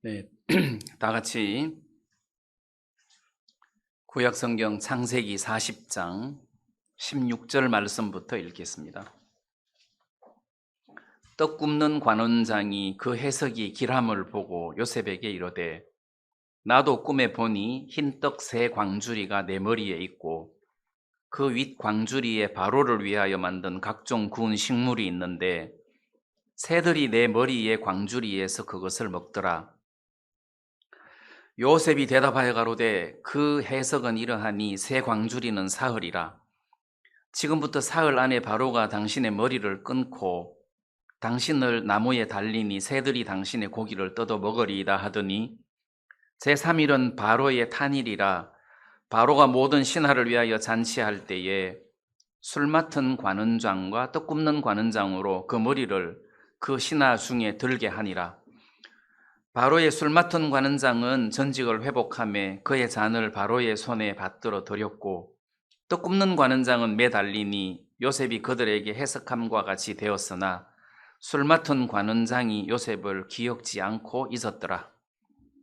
네, 다 같이 구약성경 창세기 40장 16절 말씀부터 읽겠습니다. 떡 굽는 관원장이 그 해석이 길함을 보고 요셉에게 이르되 나도 꿈에 보니 흰떡 세 광주리가 내 머리에 있고 그 윗 광주리에 바로를 위하여 만든 각종 구운 식물이 있는데 새들이 내 머리에 광주리에서 그것을 먹더라. 요셉이 대답하여 가로되 그 해석은 이러하니 새 광주리는 사흘이라. 지금부터 사흘 안에 바로가 당신의 머리를 끊고 당신을 나무에 달리니 새들이 당신의 고기를 뜯어 먹으리이다 하더니 제3일은 바로의 탄일이라. 바로가 모든 신하를 위하여 잔치할 때에 술 맡은 관원장과 떡 굽는 관원장으로 그 머리를 그 신하 중에 들게 하니라. 바로의 술 맡은 관원장은 전직을 회복하며 그의 잔을 바로의 손에 받들어 드렸고 떡 굽는 관원장은 매달리니 요셉이 그들에게 해석함과 같이 되었으나 술 맡은 관원장이 요셉을 기억지 않고 있었더라.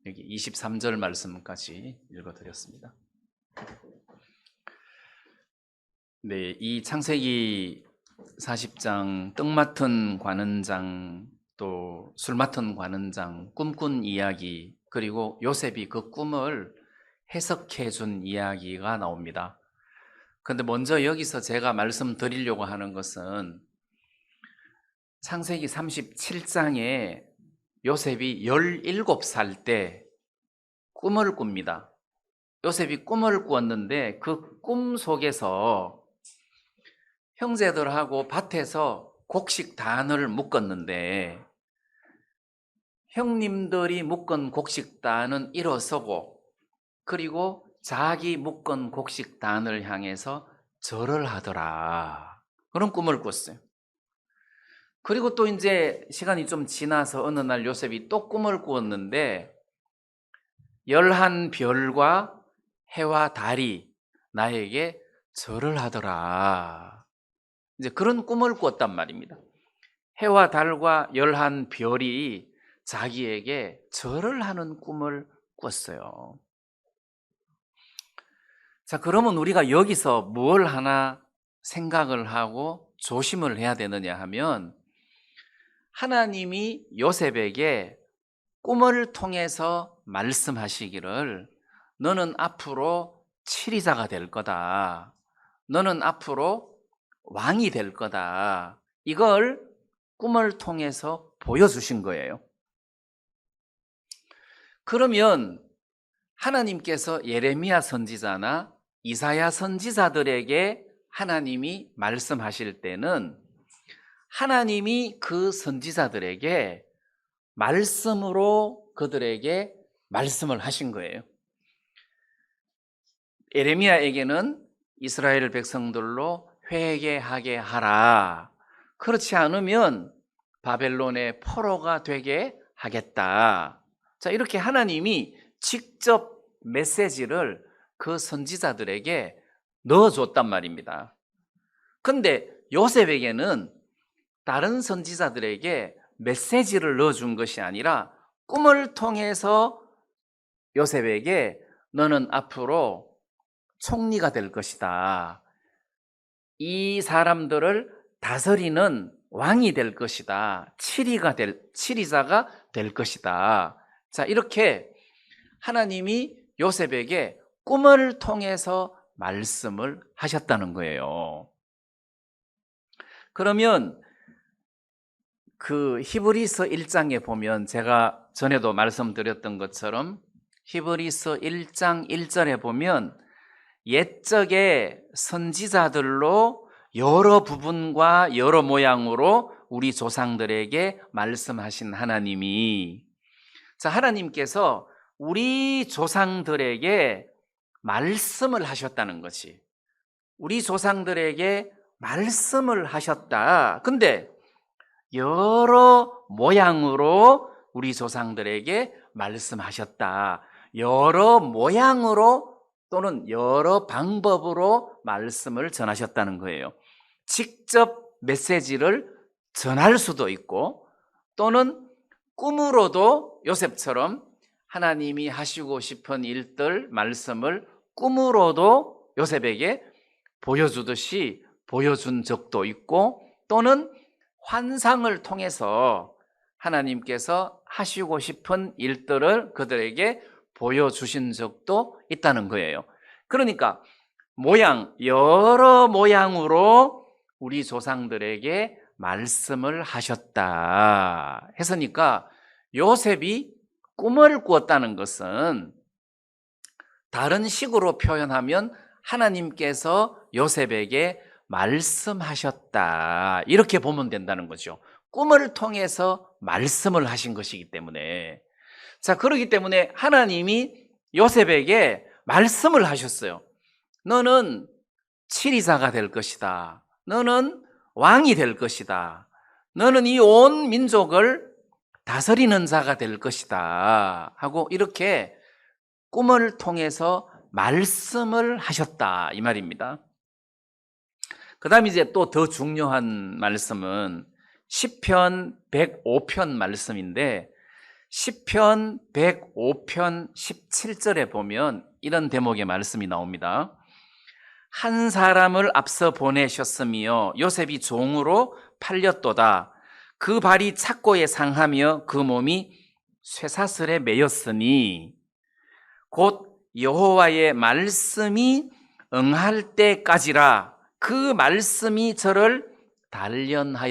여기 23절 말씀까지 읽어드렸습니다. 네, 이 창세기 40장 떡 맡은 관원장 또 술 맡은 관원장 꿈꾼 이야기, 그리고 요셉이 그 꿈을 해석해 준 이야기가 나옵니다. 그런데 먼저 여기서 제가 말씀드리려고 하는 것은 창세기 37장에 요셉이 17살 때 꿈을 꿉니다. 요셉이 꿈을 꾸었는데 그 꿈 속에서 형제들하고 밭에서 곡식단을 묶었는데 형님들이 묶은 곡식단은 일어서고 그리고 자기 묶은 곡식단을 향해서 절을 하더라. 그런 꿈을 꿨어요. 그리고 또 이제 시간이 좀 지나서 어느 날 요셉이 또 꿈을 꾸었는데 11별과 해와 달이 나에게 절을 하더라. 이제 그런 꿈을 꾸었단 말입니다. 해와 달과 11별이 자기에게 절을 하는 꿈을 꿨어요. 자, 그러면 우리가 여기서 뭘 하나 생각을 하고 조심을 해야 되느냐 하면 하나님이 요셉에게 꿈을 통해서 말씀하시기를 너는 앞으로 치리자가 될 거다. 너는 앞으로 왕이 될 거다. 이걸 꿈을 통해서 보여주신 거예요. 그러면 하나님께서 예레미야 선지자나 이사야 선지자들에게 하나님이 말씀하실 때는 하나님이 그 선지자들에게 말씀으로 그들에게 말씀을 하신 거예요. 예레미야에게는 이스라엘 백성들로 회개하게 하라. 그렇지 않으면 바벨론의 포로가 되게 하겠다. 자, 이렇게 하나님이 직접 메시지를 그 선지자들에게 넣어줬단 말입니다. 근데 요셉에게는 다른 선지자들에게 메시지를 넣어준 것이 아니라 꿈을 통해서 요셉에게 너는 앞으로 총리가 될 것이다. 이 사람들을 다스리는 왕이 될 것이다. 치리자가 될 것이다. 자, 이렇게 하나님이 요셉에게 꿈을 통해서 말씀을 하셨다는 거예요. 그러면 그 히브리서 1장에 보면 제가 전에도 말씀드렸던 것처럼 히브리서 1장 1절에 보면 옛적의 선지자들로 여러 부분과 여러 모양으로 우리 조상들에게 말씀하신 하나님이, 자, 하나님께서 우리 조상들에게 말씀을 하셨다는 것이, 우리 조상들에게 말씀을 하셨다. 근데 여러 모양으로 우리 조상들에게 말씀하셨다. 여러 모양으로 또는 여러 방법으로 말씀을 전하셨다는 거예요. 직접 메시지를 전할 수도 있고 또는 꿈으로도 요셉처럼 하나님이 하시고 싶은 일들, 말씀을 꿈으로도 요셉에게 보여주듯이 보여준 적도 있고, 또는 환상을 통해서 하나님께서 하시고 싶은 일들을 그들에게 보여주신 적도 있다는 거예요. 그러니까 여러 모양으로 우리 조상들에게 말씀을 하셨다 했으니까, 요셉이 꿈을 꾸었다는 것은 다른 식으로 표현하면 하나님께서 요셉에게 말씀하셨다, 이렇게 보면 된다는 거죠. 꿈을 통해서 말씀을 하신 것이기 때문에. 자, 그렇기 때문에 하나님이 요셉에게 말씀을 하셨어요. 너는 치리자가 될 것이다. 너는 왕이 될 것이다. 너는 이 온 민족을 다스리는 자가 될 것이다 하고 이렇게 꿈을 통해서 말씀을 하셨다, 이 말입니다. 그 다음에 이제 또 더 중요한 말씀은 시편 105편 말씀인데, 시편 105편 17절에 보면 이런 대목의 말씀이 나옵니다. 한 사람을 앞서 보내셨으며 요셉이 종으로 팔렸도다. 그 발이 착고에 상하며 그 몸이 쇠사슬에 매였으니 곧 여호와의 말씀이 응할 때까지라. 그 말씀이 저를 단련하였도다.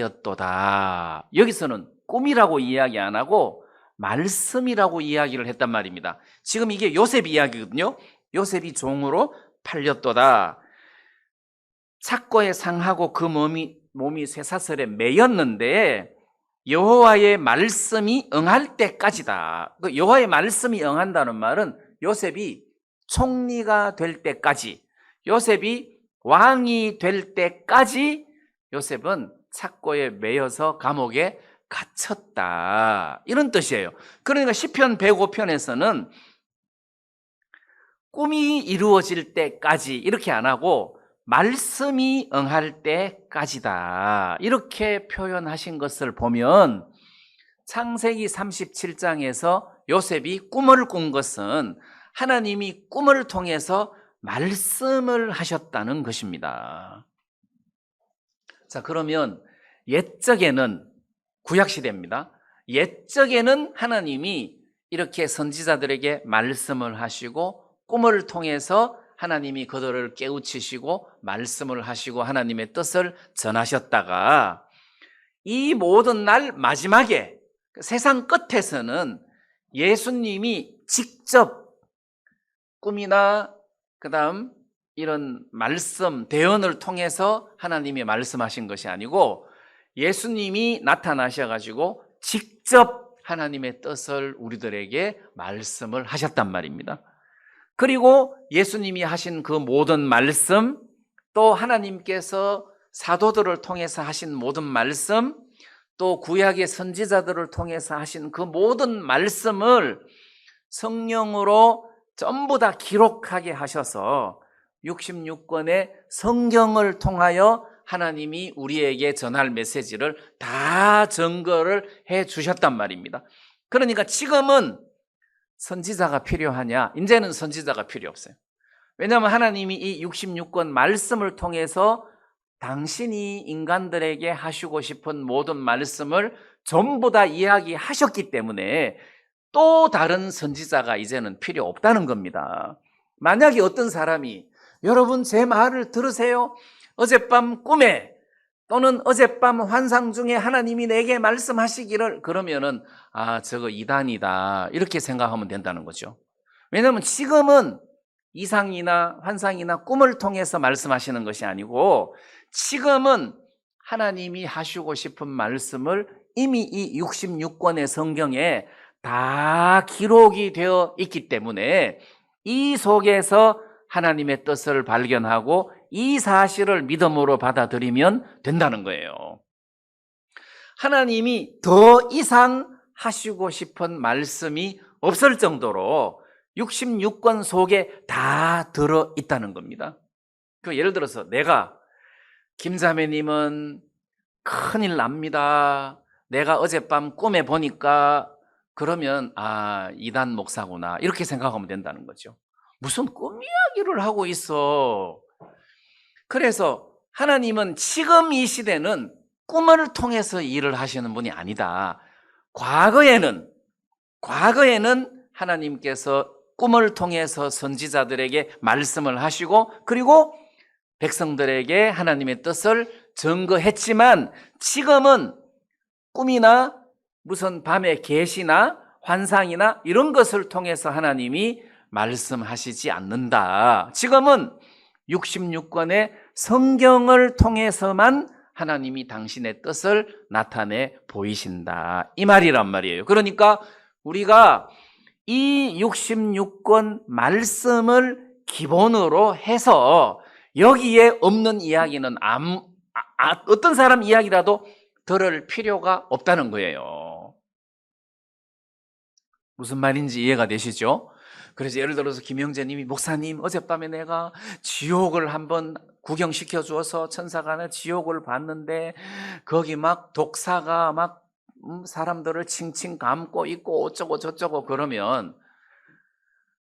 여기서는 꿈이라고 이야기 안 하고 말씀이라고 이야기를 했단 말입니다. 지금 이게 요셉 이야기거든요. 요셉이 종으로 팔렸도다. 착고에 상하고 그 몸이 쇠사슬에 매였는데 여호와의 말씀이 응할 때까지다. 여호와의 말씀이 응한다는 말은 요셉이 총리가 될 때까지, 요셉이 왕이 될 때까지 요셉은 착고에 매여서 감옥에 갇혔다, 이런 뜻이에요. 그러니까 시편 105편에서는 꿈이 이루어질 때까지 이렇게 안 하고 말씀이 응할 때까지다, 이렇게 표현하신 것을 보면 창세기 37장에서 요셉이 꿈을 꾼 것은 하나님이 꿈을 통해서 말씀을 하셨다는 것입니다. 자, 그러면 옛적에는, 구약시대입니다. 옛적에는 하나님이 이렇게 선지자들에게 말씀을 하시고 꿈을 통해서 하나님이 그들을 깨우치시고 말씀을 하시고 하나님의 뜻을 전하셨다가, 이 모든 날 마지막에 세상 끝에서는 예수님이 직접 꿈이나 그다음 이런 말씀, 대언을 통해서 하나님이 말씀하신 것이 아니고 예수님이 나타나셔가지고 직접 하나님의 뜻을 우리들에게 말씀을 하셨단 말입니다. 그리고 예수님이 하신 그 모든 말씀, 또 하나님께서 사도들을 통해서 하신 모든 말씀, 또 구약의 선지자들을 통해서 하신 그 모든 말씀을 성령으로 전부 다 기록하게 하셔서 66권의 성경을 통하여 하나님이 우리에게 전할 메시지를 다 증거를 해 주셨단 말입니다. 그러니까 지금은 선지자가 필요하냐? 이제는 선지자가 필요 없어요. 왜냐하면 하나님이 이 66권 말씀을 통해서 당신이 인간들에게 하시고 싶은 모든 말씀을 전부 다 이야기하셨기 때문에 또 다른 선지자가 이제는 필요 없다는 겁니다. 만약에 어떤 사람이 여러분 제 말을 들으세요, 어젯밤 꿈에 또는 어젯밤 환상 중에 하나님이 내게 말씀하시기를, 그러면은 저거 이단이다, 이렇게 생각하면 된다는 거죠. 왜냐하면 지금은 이상이나 환상이나 꿈을 통해서 말씀하시는 것이 아니고 지금은 하나님이 하시고 싶은 말씀을 이미 이 66권의 성경에 다 기록이 되어 있기 때문에 이 속에서 하나님의 뜻을 발견하고 이 사실을 믿음으로 받아들이면 된다는 거예요. 하나님이 더 이상 하시고 싶은 말씀이 없을 정도로 66권 속에 다 들어있다는 겁니다. 예를 들어서 내가, 김자매님은 큰일 납니다, 내가 어젯밤 꿈에 보니까 그러면 이단 목사구나 이렇게 생각하면 된다는 거죠. 무슨 꿈 이야기를 하고 있어. 그래서 하나님은 지금 이 시대는 꿈을 통해서 일을 하시는 분이 아니다. 과거에는 하나님께서 꿈을 통해서 선지자들에게 말씀을 하시고 그리고 백성들에게 하나님의 뜻을 증거했지만 지금은 꿈이나 무슨 밤의 계시나 환상이나 이런 것을 통해서 하나님이 말씀하시지 않는다. 지금은 66권의 성경을 통해서만 하나님이 당신의 뜻을 나타내 보이신다. 이 말이란 말이에요. 그러니까 우리가 이 66권 말씀을 기본으로 해서 여기에 없는 이야기는 어떤 사람 이야기라도 들을 필요가 없다는 거예요. 무슨 말인지 이해가 되시죠? 그래서 예를 들어서 김영재 님이 목사님 어젯밤에 내가 지옥을 한번 구경시켜 주어서 천사가 나 지옥을 봤는데 거기 막 독사가 막 사람들을 칭칭 감고 있고 어쩌고 저쩌고 그러면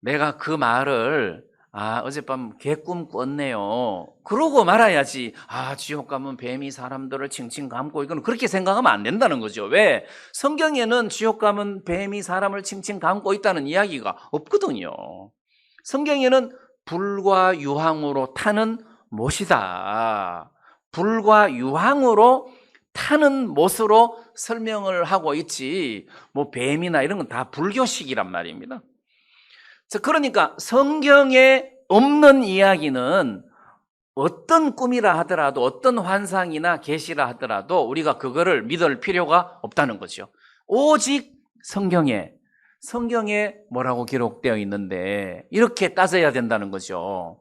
내가 그 말을 어젯밤 개꿈 꿨네요 그러고 말아야지. 지옥 가면 뱀이 사람들을 칭칭 감고 이거는 그렇게 생각하면 안 된다는 거죠. 왜? 성경에는 지옥 가면 뱀이 사람을 칭칭 감고 있다는 이야기가 없거든요. 성경에는 불과 유황으로 타는 못이다. 불과 유황으로 타는 못으로 설명을 하고 있지 뭐 뱀이나 이런 건 다 불교식이란 말입니다. 그러니까 성경에 없는 이야기는 어떤 꿈이라 하더라도 어떤 환상이나 계시라 하더라도 우리가 그거를 믿을 필요가 없다는 거죠. 오직 성경에 뭐라고 기록되어 있는데 이렇게 따져야 된다는 거죠.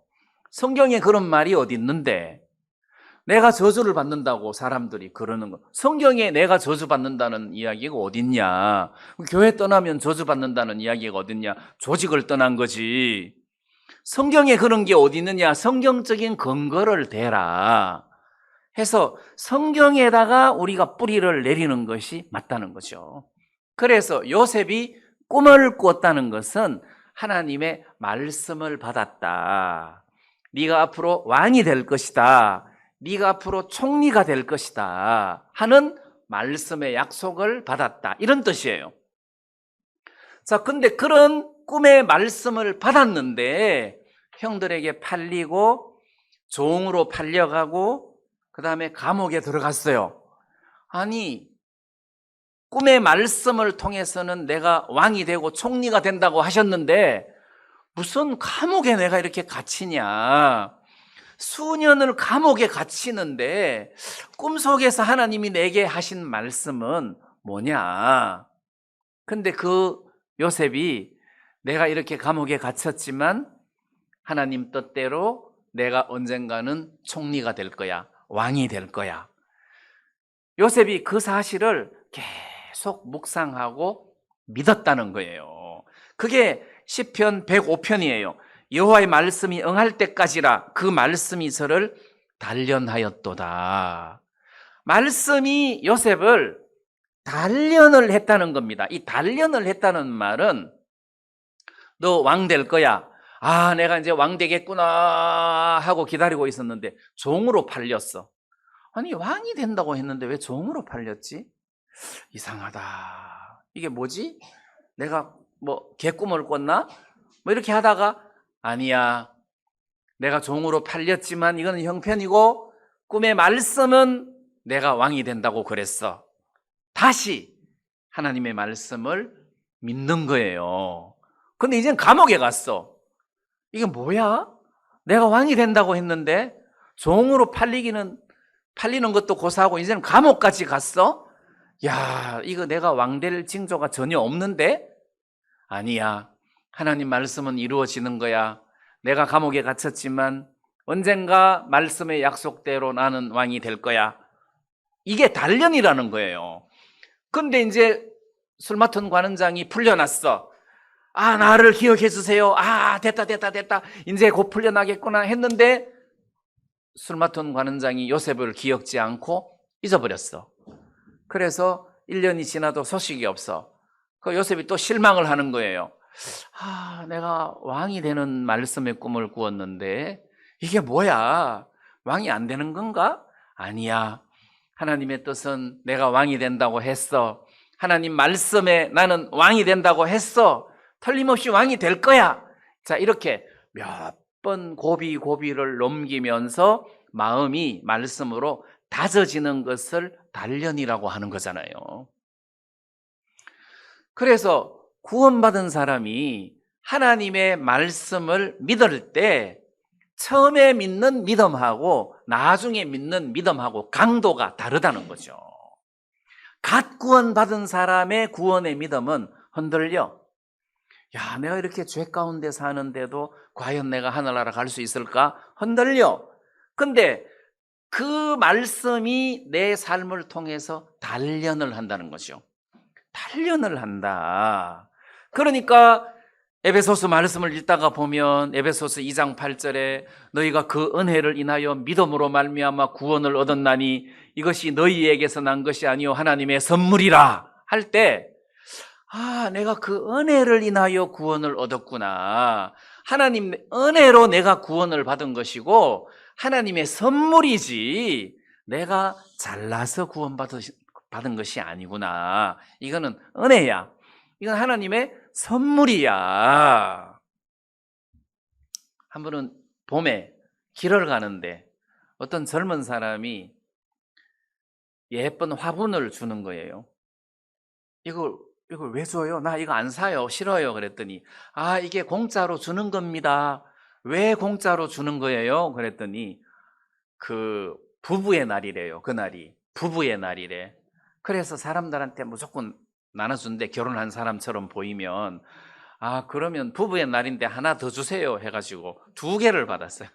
성경에 그런 말이 어디 있는데 내가 저주를 받는다고 사람들이 그러는 거. 성경에 내가 저주받는다는 이야기가 어딨냐? 교회 떠나면 저주받는다는 이야기가 어딨냐? 조직을 떠난 거지. 성경에 그런 게 어디 있느냐? 성경적인 근거를 대라 해서 성경에다가 우리가 뿌리를 내리는 것이 맞다는 거죠. 그래서 요셉이 꿈을 꿨다는 것은 하나님의 말씀을 받았다. 네가 앞으로 왕이 될 것이다. 네가 앞으로 총리가 될 것이다 하는 말씀의 약속을 받았다 이런 뜻이에요. 자, 근데 그런 꿈의 말씀을 받았는데 형들에게 팔리고 종으로 팔려가고 그 다음에 감옥에 들어갔어요. 아니 꿈의 말씀을 통해서는 내가 왕이 되고 총리가 된다고 하셨는데 무슨 감옥에 내가 이렇게 갇히냐. 수년을 감옥에 갇히는데 꿈속에서 하나님이 내게 하신 말씀은 뭐냐? 근데 그 요셉이 내가 이렇게 감옥에 갇혔지만 하나님 뜻대로 내가 언젠가는 총리가 될 거야. 왕이 될 거야. 요셉이 그 사실을 계속 묵상하고 믿었다는 거예요. 그게 시편 105편이에요. 여호와의 말씀이 응할 때까지라 그 말씀이 저를 단련하였도다. 말씀이 요셉을 단련을 했다는 겁니다. 이 단련을 했다는 말은 너 왕 될 거야. 내가 이제 왕 되겠구나 하고 기다리고 있었는데 종으로 팔렸어. 아니 왕이 된다고 했는데 왜 종으로 팔렸지? 이상하다. 이게 뭐지? 내가 뭐 개꿈을 꿨나? 뭐 이렇게 하다가 아니야. 내가 종으로 팔렸지만 이거는 형편이고 꿈의 말씀은 내가 왕이 된다고 그랬어. 다시 하나님의 말씀을 믿는 거예요. 근데 이젠 감옥에 갔어. 이게 뭐야? 내가 왕이 된다고 했는데 종으로 팔리는 것도 고사하고 이제는 감옥까지 갔어? 야, 이거 내가 왕 될 징조가 전혀 없는데? 아니야. 하나님 말씀은 이루어지는 거야. 내가 감옥에 갇혔지만 언젠가 말씀의 약속대로 나는 왕이 될 거야. 이게 단련이라는 거예요. 근데 이제 술 맡은 관원장이 풀려났어. 나를 기억해 주세요. 됐다. 이제 곧 풀려나겠구나 했는데 술 맡은 관원장이 요셉을 기억지 않고 잊어버렸어. 그래서 1년이 지나도 소식이 없어. 그 요셉이 또 실망을 하는 거예요. 내가 왕이 되는 말씀의 꿈을 꾸었는데 이게 뭐야? 왕이 안 되는 건가? 아니야. 하나님의 뜻은 내가 왕이 된다고 했어. 하나님 말씀에 나는 왕이 된다고 했어. 틀림없이 왕이 될 거야. 자, 이렇게 몇 번 고비를 넘기면서 마음이 말씀으로 다져지는 것을 단련이라고 하는 거잖아요. 그래서 구원받은 사람이 하나님의 말씀을 믿을 때 처음에 믿는 믿음하고 나중에 믿는 믿음하고 강도가 다르다는 거죠. 갓 구원받은 사람의 구원의 믿음은 흔들려. 야, 내가 이렇게 죄 가운데 사는데도 과연 내가 하늘나라 갈 수 있을까? 흔들려. 근데 그 말씀이 내 삶을 통해서 단련을 한다는 거죠. 단련을 한다. 그러니까 에베소서 말씀을 읽다가 보면 에베소서 2장 8절에 너희가 그 은혜를 인하여 믿음으로 말미암아 구원을 얻었나니 이것이 너희에게서 난 것이 아니요 하나님의 선물이라 할 때 내가 그 은혜를 인하여 구원을 얻었구나. 하나님 은혜로 내가 구원을 받은 것이고 하나님의 선물이지 내가 잘나서 구원받은 것이 아니구나. 이거는 은혜야. 이건 하나님의 선물이야. 한 번은 봄에 길을 가는데 어떤 젊은 사람이 예쁜 화분을 주는 거예요. 이걸 왜 줘요? 나 이거 안 사요. 싫어요. 그랬더니 이게 공짜로 주는 겁니다. 왜 공짜로 주는 거예요? 그랬더니 그 부부의 날이래요. 그날이 부부의 날이래. 그래서 사람들한테 무조건 나눠준대. 결혼한 사람처럼 보이면 그러면 부부의 날인데 하나 더 주세요 해가지고 2개를 받았어요.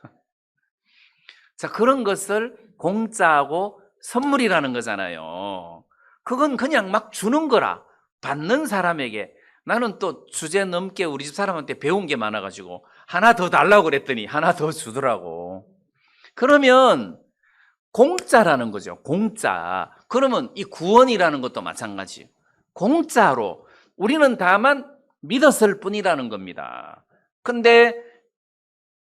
자, 그런 것을 공짜하고 선물이라는 거잖아요. 그건 그냥 막 주는 거라. 받는 사람에게. 나는 또 주제 넘게 우리 집 사람한테 배운 게 많아가지고 하나 더 달라고 그랬더니 하나 더 주더라고. 그러면 공짜라는 거죠. 공짜. 그러면 이 구원이라는 것도 마찬가지. 공짜로 우리는 다만 믿었을 뿐이라는 겁니다. 근데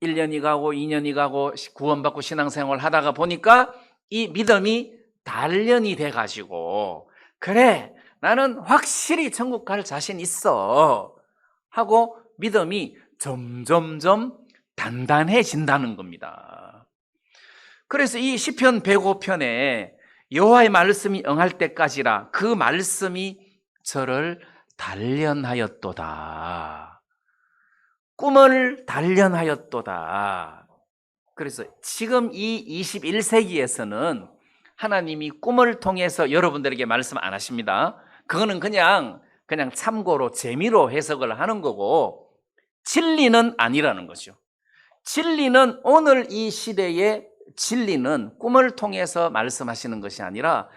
1년이 가고 2년이 가고 구원받고 신앙생활 하다가 보니까 이 믿음이 단련이 돼가지고 그래 나는 확실히 천국 갈 자신 있어 하고 믿음이 점점점 단단해진다는 겁니다. 그래서 이 시편 105편에 여호와의 말씀이 응할 때까지라 그 말씀이 저를 단련하였도다. 꿈을 단련하였도다. 그래서 지금 이 21세기에서는 하나님이 꿈을 통해서 여러분들에게 말씀 안 하십니다. 그거는 그냥 참고로 재미로 해석을 하는 거고 진리는 아니라는 거죠. 진리는 오늘 이 시대의 진리는 꿈을 통해서 말씀하시는 것이 아니라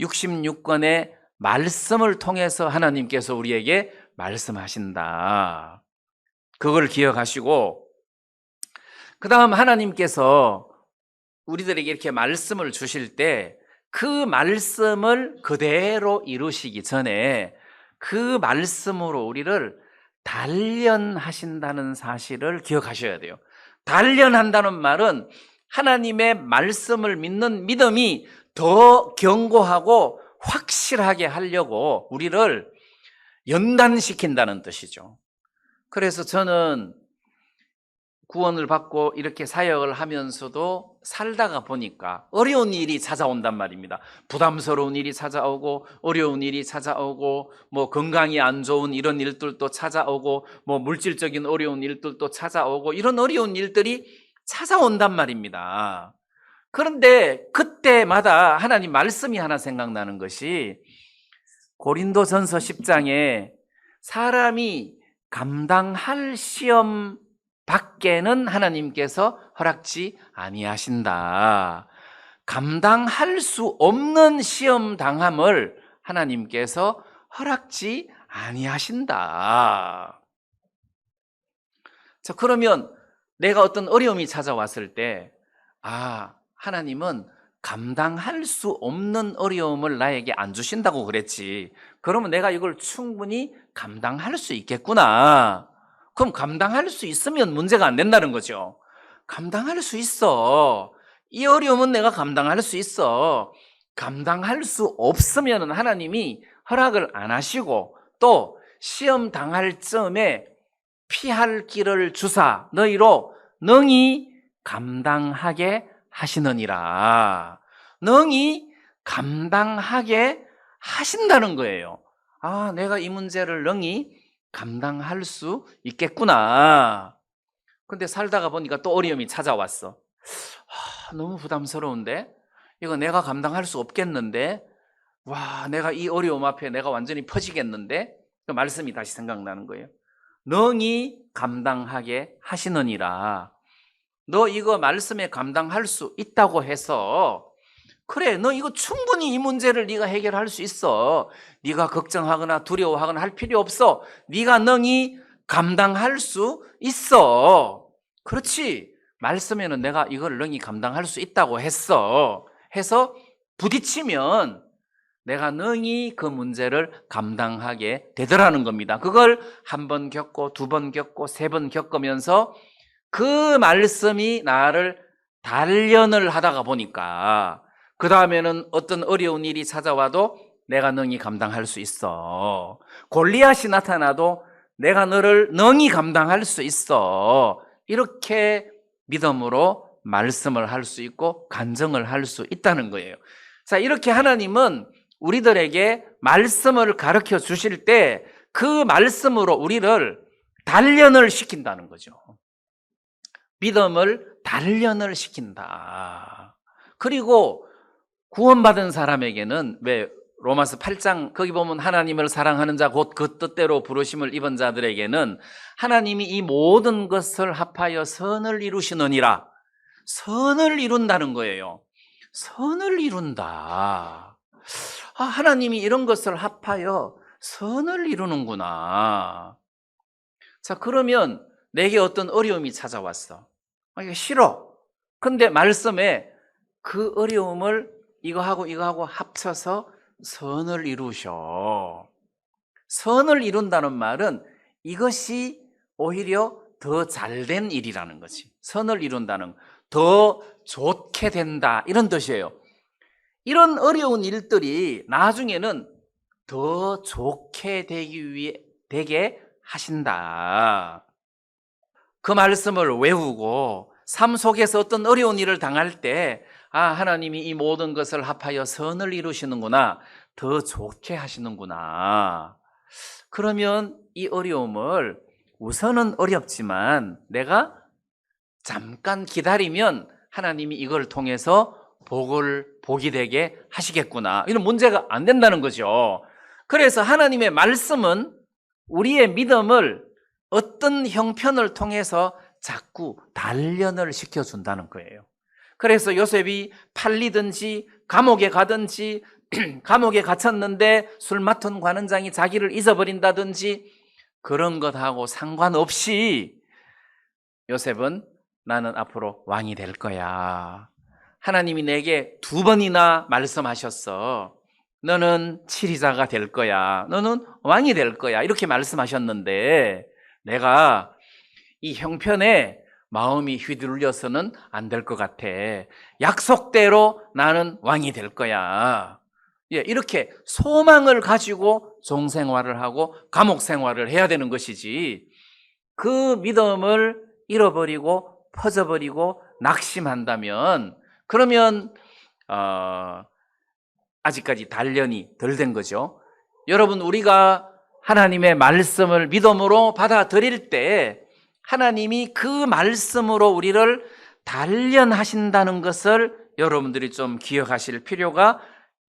66권의 말씀을 통해서 하나님께서 우리에게 말씀하신다. 그걸 기억하시고 그 다음 하나님께서 우리들에게 이렇게 말씀을 주실 때 그 말씀을 그대로 이루시기 전에 그 말씀으로 우리를 단련하신다는 사실을 기억하셔야 돼요. 단련한다는 말은 하나님의 말씀을 믿는 믿음이 더 견고하고 확실하게 하려고 우리를 연단시킨다는 뜻이죠. 그래서 저는 구원을 받고 이렇게 사역을 하면서도 살다가 보니까 어려운 일이 찾아온단 말입니다. 부담스러운 일이 찾아오고 어려운 일이 찾아오고 뭐 건강이 안 좋은 이런 일들도 찾아오고 뭐 물질적인 어려운 일들도 찾아오고 이런 어려운 일들이 찾아온단 말입니다. 그런데 그때마다 하나님 말씀이 하나 생각나는 것이 고린도전서 10장에 사람이 감당할 시험 밖에는 하나님께서 허락지 아니하신다. 감당할 수 없는 시험 당함을 하나님께서 허락지 아니하신다. 자, 그러면 내가 어떤 어려움이 찾아왔을 때 하나님은 감당할 수 없는 어려움을 나에게 안 주신다고 그랬지. 그러면 내가 이걸 충분히 감당할 수 있겠구나. 그럼 감당할 수 있으면 문제가 안 된다는 거죠. 감당할 수 있어. 이 어려움은 내가 감당할 수 있어. 감당할 수 없으면 하나님이 허락을 안 하시고 또 시험 당할 쯤에 피할 길을 주사 너희로 능히 감당하게 하시느니라. 능히 감당하게 하신다는 거예요. 아, 내가 이 문제를 능히 감당할 수 있겠구나. 근데 살다가 보니까 또 어려움이 찾아왔어. 너무 부담스러운데? 이거 내가 감당할 수 없겠는데? 와, 내가 이 어려움 앞에 내가 완전히 퍼지겠는데? 그 말씀이 다시 생각나는 거예요. 능히 감당하게 하시느니라. 너 이거 말씀에 감당할 수 있다고 해서 그래, 너 이거 충분히 이 문제를 네가 해결할 수 있어. 네가 걱정하거나 두려워하거나 할 필요 없어. 네가 능히 감당할 수 있어. 그렇지. 말씀에는 내가 이걸 능히 감당할 수 있다고 했어. 해서 부딪히면 내가 능히 그 문제를 감당하게 되더라는 겁니다. 그걸 한 번 겪고 두 번 겪고 세 번 겪으면서 그 말씀이 나를 단련을 하다가 보니까 그 다음에는 어떤 어려운 일이 찾아와도 내가 능히 감당할 수 있어. 골리앗이 나타나도 내가 너를 능히 감당할 수 있어. 이렇게 믿음으로 말씀을 할 수 있고 간증을 할 수 있다는 거예요. 자, 이렇게 하나님은 우리들에게 말씀을 가르쳐 주실 때 그 말씀으로 우리를 단련을 시킨다는 거죠. 믿음을 단련을 시킨다. 그리고 구원받은 사람에게는 왜 로마서 8장 거기 보면 하나님을 사랑하는 자 곧 그 뜻대로 부르심을 입은 자들에게는 하나님이 이 모든 것을 합하여 선을 이루시느니라. 선을 이룬다는 거예요. 선을 이룬다. 아, 하나님이 이런 것을 합하여 선을 이루는구나. 자, 그러면 내게 어떤 어려움이 찾아왔어. 아, 이거 싫어. 근데 말씀에 그 어려움을 이거하고 합쳐서 선을 이루셔. 선을 이룬다는 말은 이것이 오히려 더 잘된 일이라는 거지. 선을 이룬다는 더 좋게 된다 이런 뜻이에요. 이런 어려운 일들이 나중에는 더 좋게 되게 하신다. 그 말씀을 외우고 삶 속에서 어떤 어려운 일을 당할 때 아, 하나님이 이 모든 것을 합하여 선을 이루시는구나. 더 좋게 하시는구나. 그러면 이 어려움을 우선은 어렵지만 내가 잠깐 기다리면 하나님이 이걸 통해서 복이 되게 하시겠구나. 이런 문제가 안 된다는 거죠. 그래서 하나님의 말씀은 우리의 믿음을 어떤 형편을 통해서 자꾸 단련을 시켜준다는 거예요. 그래서 요셉이 팔리든지 감옥에 가든지 감옥에 갇혔는데 술 맡은 관원장이 자기를 잊어버린다든지 그런 것하고 상관없이 요셉은 나는 앞으로 왕이 될 거야. 하나님이 내게 2번이나 말씀하셨어. 너는 치리자가 될 거야. 너는 왕이 될 거야. 이렇게 말씀하셨는데 내가 이 형편에 마음이 휘둘려서는 안 될 것 같아. 약속대로 나는 왕이 될 거야. 예, 이렇게 소망을 가지고 종생활을 하고 감옥 생활을 해야 되는 것이지 그 믿음을 잃어버리고 퍼져버리고 낙심한다면 그러면 아직까지 단련이 덜 된 거죠. 여러분, 우리가 하나님의 말씀을 믿음으로 받아들일 때 하나님이 그 말씀으로 우리를 단련하신다는 것을 여러분들이 좀 기억하실 필요가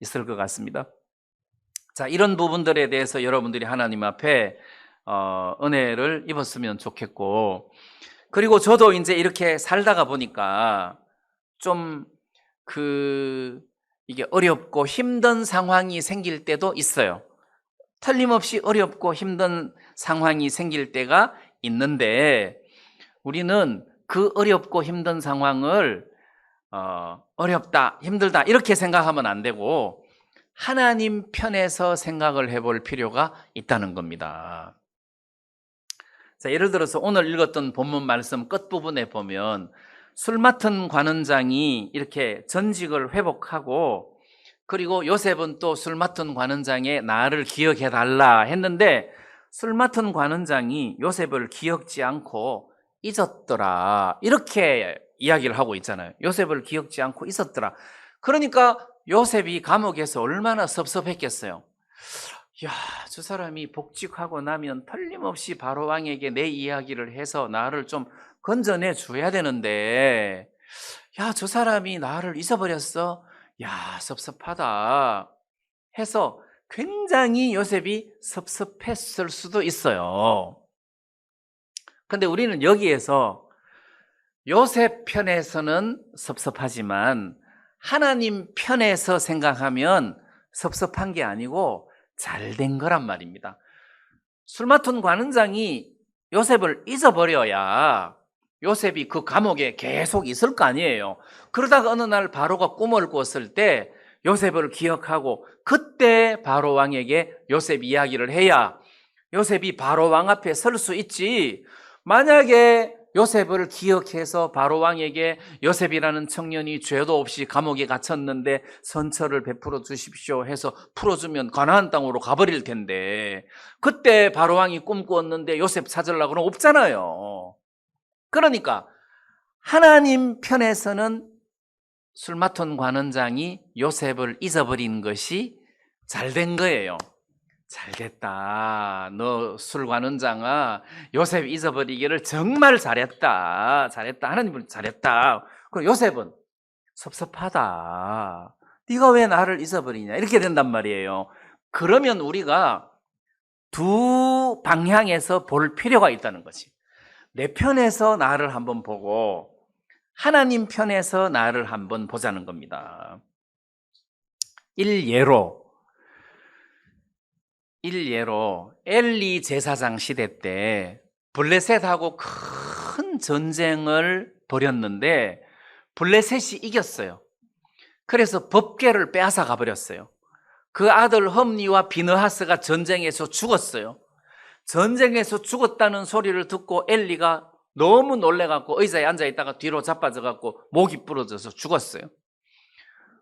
있을 것 같습니다. 자, 이런 부분들에 대해서 여러분들이 하나님 앞에 은혜를 입었으면 좋겠고, 그리고 저도 이제 이렇게 살다가 보니까 좀 이게 어렵고 힘든 상황이 생길 때도 있어요. 틀림없이 어렵고 힘든 상황이 생길 때가 있는데 우리는 그 어렵고 힘든 상황을 어렵다, 힘들다 이렇게 생각하면 안 되고 하나님 편에서 생각을 해볼 필요가 있다는 겁니다. 자, 예를 들어서 오늘 읽었던 본문 말씀 끝부분에 보면 술 맡은 관원장이 이렇게 전직을 회복하고 그리고 요셉은 또 술 맡은 관원장의 나를 기억해 달라 했는데 술 맡은 관원장이 요셉을 기억지 않고 잊었더라 이렇게 이야기를 하고 있잖아요. 요셉을 기억지 않고 잊었더라. 그러니까 요셉이 감옥에서 얼마나 섭섭했겠어요. 야, 저 사람이 복직하고 나면 틀림없이 바로 왕에게 내 이야기를 해서 나를 좀 건져내 줘야 되는데, 야, 저 사람이 나를 잊어버렸어? 야, 섭섭하다. 해서 굉장히 요셉이 섭섭했을 수도 있어요. 근데 우리는 여기에서 요셉 편에서는 섭섭하지만 하나님 편에서 생각하면 섭섭한 게 아니고 잘된 거란 말입니다. 술 맡은 관원장이 요셉을 잊어버려야 요셉이 그 감옥에 계속 있을 거 아니에요. 그러다가 어느 날 바로가 꿈을 꿨을 때 요셉을 기억하고 그때 바로 왕에게 요셉 이야기를 해야 요셉이 바로 왕 앞에 설 수 있지. 만약에 요셉을 기억해서 바로 왕에게 요셉이라는 청년이 죄도 없이 감옥에 갇혔는데 선처를 베풀어 주십시오 해서 풀어주면 가나안 땅으로 가버릴 텐데 그때 바로 왕이 꿈꾸었는데 요셉 찾으려고 그러면 없잖아요. 그러니까 하나님 편에서는 술 맡은 관원장이 요셉을 잊어버린 것이 잘된 거예요. 잘됐다. 너 술 관원장아, 요셉 잊어버리기를 정말 잘했다. 잘했다. 하나님은 잘했다. 그럼 요셉은 섭섭하다. 네가 왜 나를 잊어버리냐? 이렇게 된단 말이에요. 그러면 우리가 두 방향에서 볼 필요가 있다는 거지. 내 편에서 나를 한번 보고 하나님 편에서 나를 한번 보자는 겁니다. 일예로 엘리 제사장 시대 때 블레셋하고 큰 전쟁을 벌였는데 블레셋이 이겼어요. 그래서 법궤를 빼앗아 가버렸어요. 그 아들 험리와 비느하스가 전쟁에서 죽었어요. 전쟁에서 죽었다는 소리를 듣고 엘리가 너무 놀래갖고 의자에 앉아있다가 뒤로 자빠져갖고 목이 부러져서 죽었어요.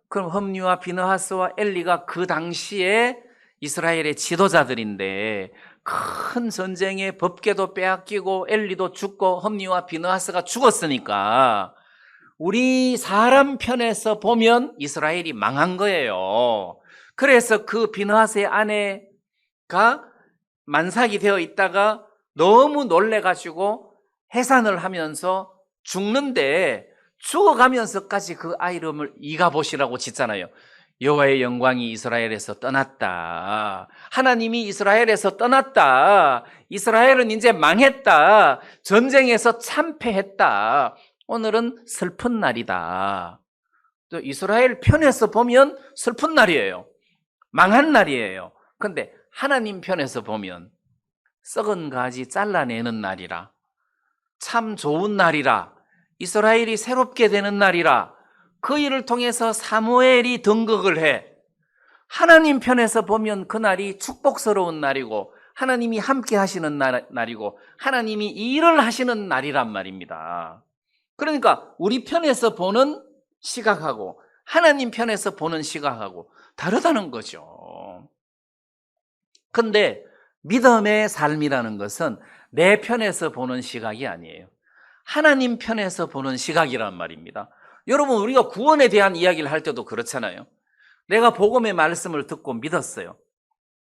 그럼 험리와 비느하스와 엘리가 그 당시에 이스라엘의 지도자들인데 큰 전쟁에 법궤도 빼앗기고 엘리도 죽고 험리와 비느하스가 죽었으니까 우리 사람 편에서 보면 이스라엘이 망한 거예요. 그래서 그 비느하스의 아내가 만삭이 되어 있다가 너무 놀래가지고 해산을 하면서 죽는데 죽어가면서까지 그 아이 이름을 이가봇이라고 짓잖아요. 여호와의 영광이 이스라엘에서 떠났다. 하나님이 이스라엘에서 떠났다. 이스라엘은 이제 망했다. 전쟁에서 참패했다. 오늘은 슬픈 날이다. 또 이스라엘 편에서 보면 슬픈 날이에요. 망한 날이에요. 근데 하나님 편에서 보면 썩은 가지 잘라내는 날이라, 참 좋은 날이라, 이스라엘이 새롭게 되는 날이라, 그 일을 통해서 사무엘이 등극을 해. 하나님 편에서 보면 그날이 축복스러운 날이고 하나님이 함께 하시는 날이고 하나님이 일을 하시는 날이란 말입니다. 그러니까 우리 편에서 보는 시각하고 하나님 편에서 보는 시각하고 다르다는 거죠. 근데 믿음의 삶이라는 것은 내 편에서 보는 시각이 아니에요. 하나님 편에서 보는 시각이란 말입니다. 여러분, 우리가 구원에 대한 이야기를 할 때도 그렇잖아요. 내가 복음의 말씀을 듣고 믿었어요.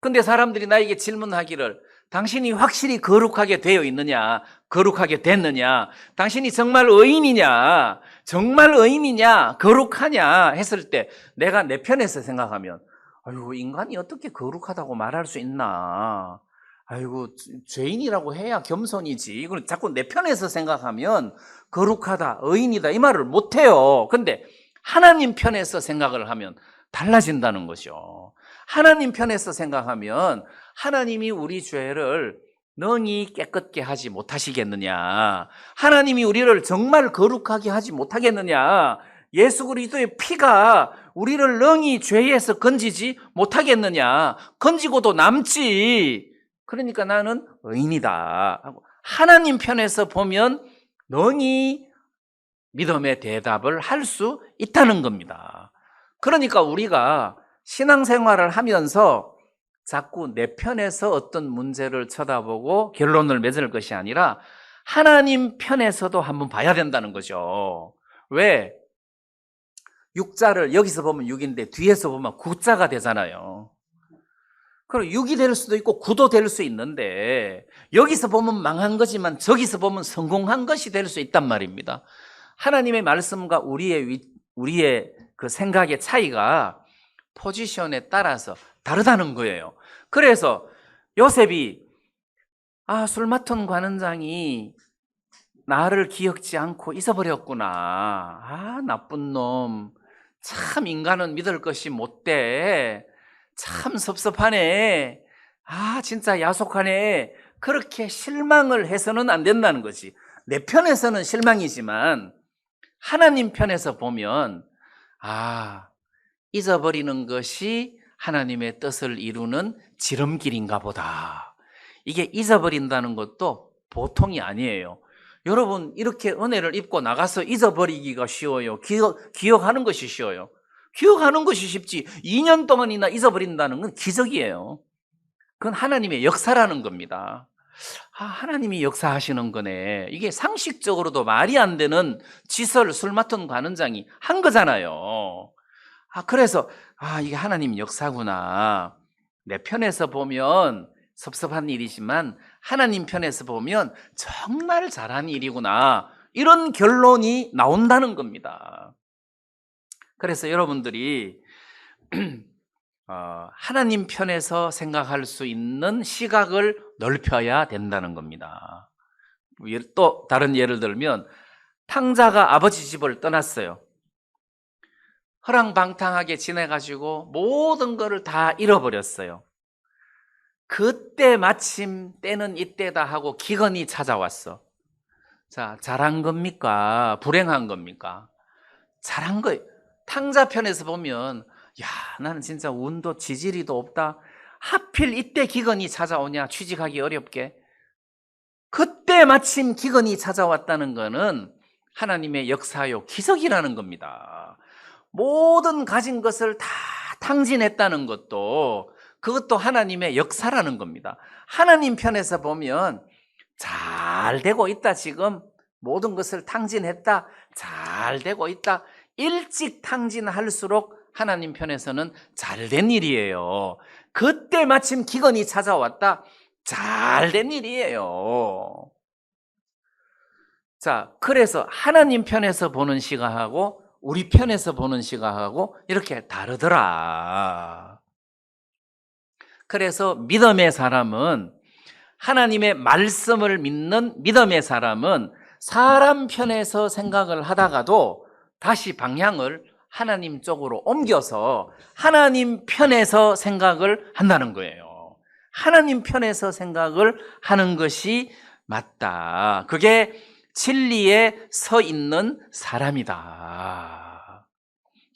근데 사람들이 나에게 질문하기를 당신이 확실히 거룩하게 되어 있느냐, 거룩하게 됐느냐, 당신이 정말 의인이냐, 정말 의인이냐, 거룩하냐 했을 때 내가 내 편에서 생각하면 아이고, 인간이 어떻게 거룩하다고 말할 수 있나, 아이고, 죄인이라고 해야 겸손이지. 이걸 자꾸 내 편에서 생각하면 거룩하다, 의인이다 이 말을 못해요. 근데 하나님 편에서 생각을 하면 달라진다는 거죠. 하나님 편에서 생각하면 하나님이 우리 죄를 능히 깨끗게 하지 못하시겠느냐, 하나님이 우리를 정말 거룩하게 하지 못하겠느냐, 예수 그리스도의 피가 우리를 능히 죄에서 건지지 못하겠느냐? 건지고도 남지. 그러니까 나는 의인이다 하고 하나님 편에서 보면 능히 믿음의 대답을 할 수 있다는 겁니다. 그러니까 우리가 신앙생활을 하면서 자꾸 내 편에서 어떤 문제를 쳐다보고 결론을 맺을 것이 아니라 하나님 편에서도 한번 봐야 된다는 거죠. 왜? 육자를 여기서 보면 6인데 뒤에서 보면 9자가 되잖아요. 그럼 6이 될 수도 있고 9도 될 수 있는데 여기서 보면 망한 거지만 저기서 보면 성공한 것이 될 수 있단 말입니다. 하나님의 말씀과 우리의 그 생각의 차이가 포지션에 따라서 다르다는 거예요. 그래서 요셉이 술 맡은 관원장이 나를 기억지 않고 잊어버렸구나. 나쁜 놈. 참 인간은 믿을 것이 못돼. 참 섭섭하네. 진짜 야속하네. 그렇게 실망을 해서는 안 된다는 거지. 내 편에서는 실망이지만 하나님 편에서 보면 잊어버리는 것이 하나님의 뜻을 이루는 지름길인가 보다. 이게 잊어버린다는 것도 보통이 아니에요. 여러분 이렇게 은혜를 입고 나가서 잊어버리기가 쉬워요? 기억하는 것이 쉬워요? 기억하는 것이 쉽지 2년 동안이나 잊어버린다는 건 기적이에요. 그건 하나님의 역사라는 겁니다. 하나님이 역사하시는 거네. 이게 상식적으로도 말이 안 되는 짓을 술 맡은 관원장이 한 거잖아요. 그래서 이게 하나님 역사구나. 내 편에서 보면 섭섭한 일이지만 하나님 편에서 보면 정말 잘한 일이구나. 이런 결론이 나온다는 겁니다. 그래서 여러분들이 하나님 편에서 생각할 수 있는 시각을 넓혀야 된다는 겁니다. 또 다른 예를 들면 탕자가 아버지 집을 떠났어요. 허랑방탕하게 지내가지고 모든 것을 다 잃어버렸어요. 그때 마침 때는 이때다 하고 기근이 찾아왔어. 자, 잘한 겁니까? 불행한 겁니까? 잘한 거예요. 탕자 편에서 보면 나는 진짜 운도 지지리도 없다. 하필 이때 기근이 찾아오냐, 취직하기 어렵게. 그때 마침 기근이 찾아왔다는 거는 하나님의 역사요, 기적이라는 겁니다. 모든 가진 것을 다 탕진했다는 것도 그것도 하나님의 역사라는 겁니다. 하나님 편에서 보면 잘 되고 있다. 지금 모든 것을 탕진했다. 잘 되고 있다. 일찍 탕진할수록 하나님 편에서는 잘된 일이에요. 그때 마침 기근이 찾아왔다. 잘된 일이에요. 자, 그래서 하나님 편에서 보는 시각하고 우리 편에서 보는 시각하고 이렇게 다르더라. 그래서 믿음의 사람은, 하나님의 말씀을 믿는 믿음의 사람은 사람 편에서 생각을 하다가도 다시 방향을 하나님 쪽으로 옮겨서 하나님 편에서 생각을 한다는 거예요. 하나님 편에서 생각을 하는 것이 맞다. 그게 진리에 서 있는 사람이다.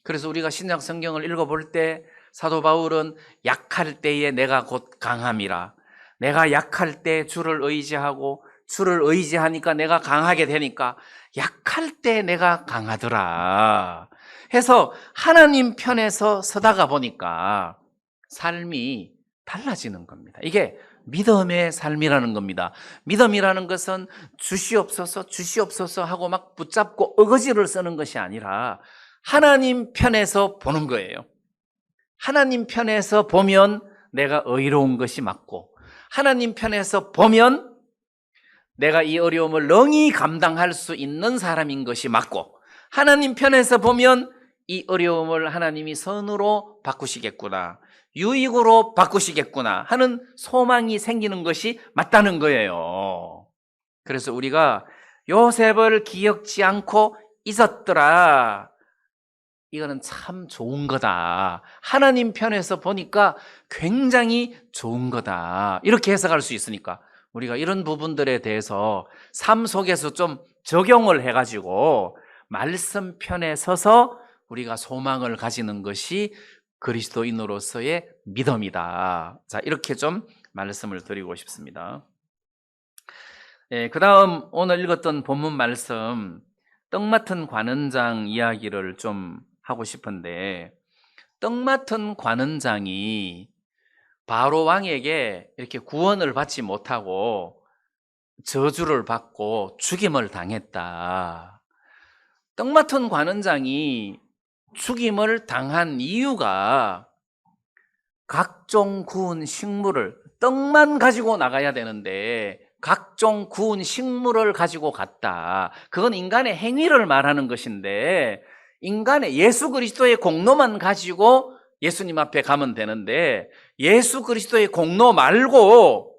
그래서 우리가 신약 성경을 읽어볼 때 사도 바울은 약할 때에 내가 곧 강함이라. 내가 약할 때 주를 의지하고 주를 의지하니까 내가 강하게 되니까 약할 때 내가 강하더라 해서 하나님 편에서 서다가 보니까 삶이 달라지는 겁니다. 이게 믿음의 삶이라는 겁니다. 믿음이라는 것은 주시옵소서 주시옵소서 하고 막 붙잡고 어거지를 쓰는 것이 아니라 하나님 편에서 보는 거예요. 하나님 편에서 보면 내가 의로운 것이 맞고, 하나님 편에서 보면 내가 이 어려움을 능히 감당할 수 있는 사람인 것이 맞고, 하나님 편에서 보면 이 어려움을 하나님이 선으로 바꾸시겠구나, 유익으로 바꾸시겠구나 하는 소망이 생기는 것이 맞다는 거예요. 그래서 우리가 요셉을 기억지 않고 잊었더라, 이거는 참 좋은 거다. 하나님 편에서 보니까 굉장히 좋은 거다. 이렇게 해석할 수 있으니까 우리가 이런 부분들에 대해서 삶 속에서 좀 적용을 해가지고 말씀 편에 서서 우리가 소망을 가지는 것이 그리스도인으로서의 믿음이다. 자, 이렇게 좀 말씀을 드리고 싶습니다. 그 다음 오늘 읽었던 본문 말씀, 떡 맡은 관원장 이야기를 좀 하고 싶은데, 떡 맡은 관원장이 바로 왕에게 이렇게 구원을 받지 못하고 저주를 받고 죽임을 당했다. 떡 맡은 관원장이 죽임을 당한 이유가 각종 구운 식물을, 떡만 가지고 나가야 되는데 각종 구운 식물을 가지고 갔다. 그건 인간의 행위를 말하는 것인데, 인간의 예수 그리스도의 공로만 가지고 예수님 앞에 가면 되는데, 예수 그리스도의 공로 말고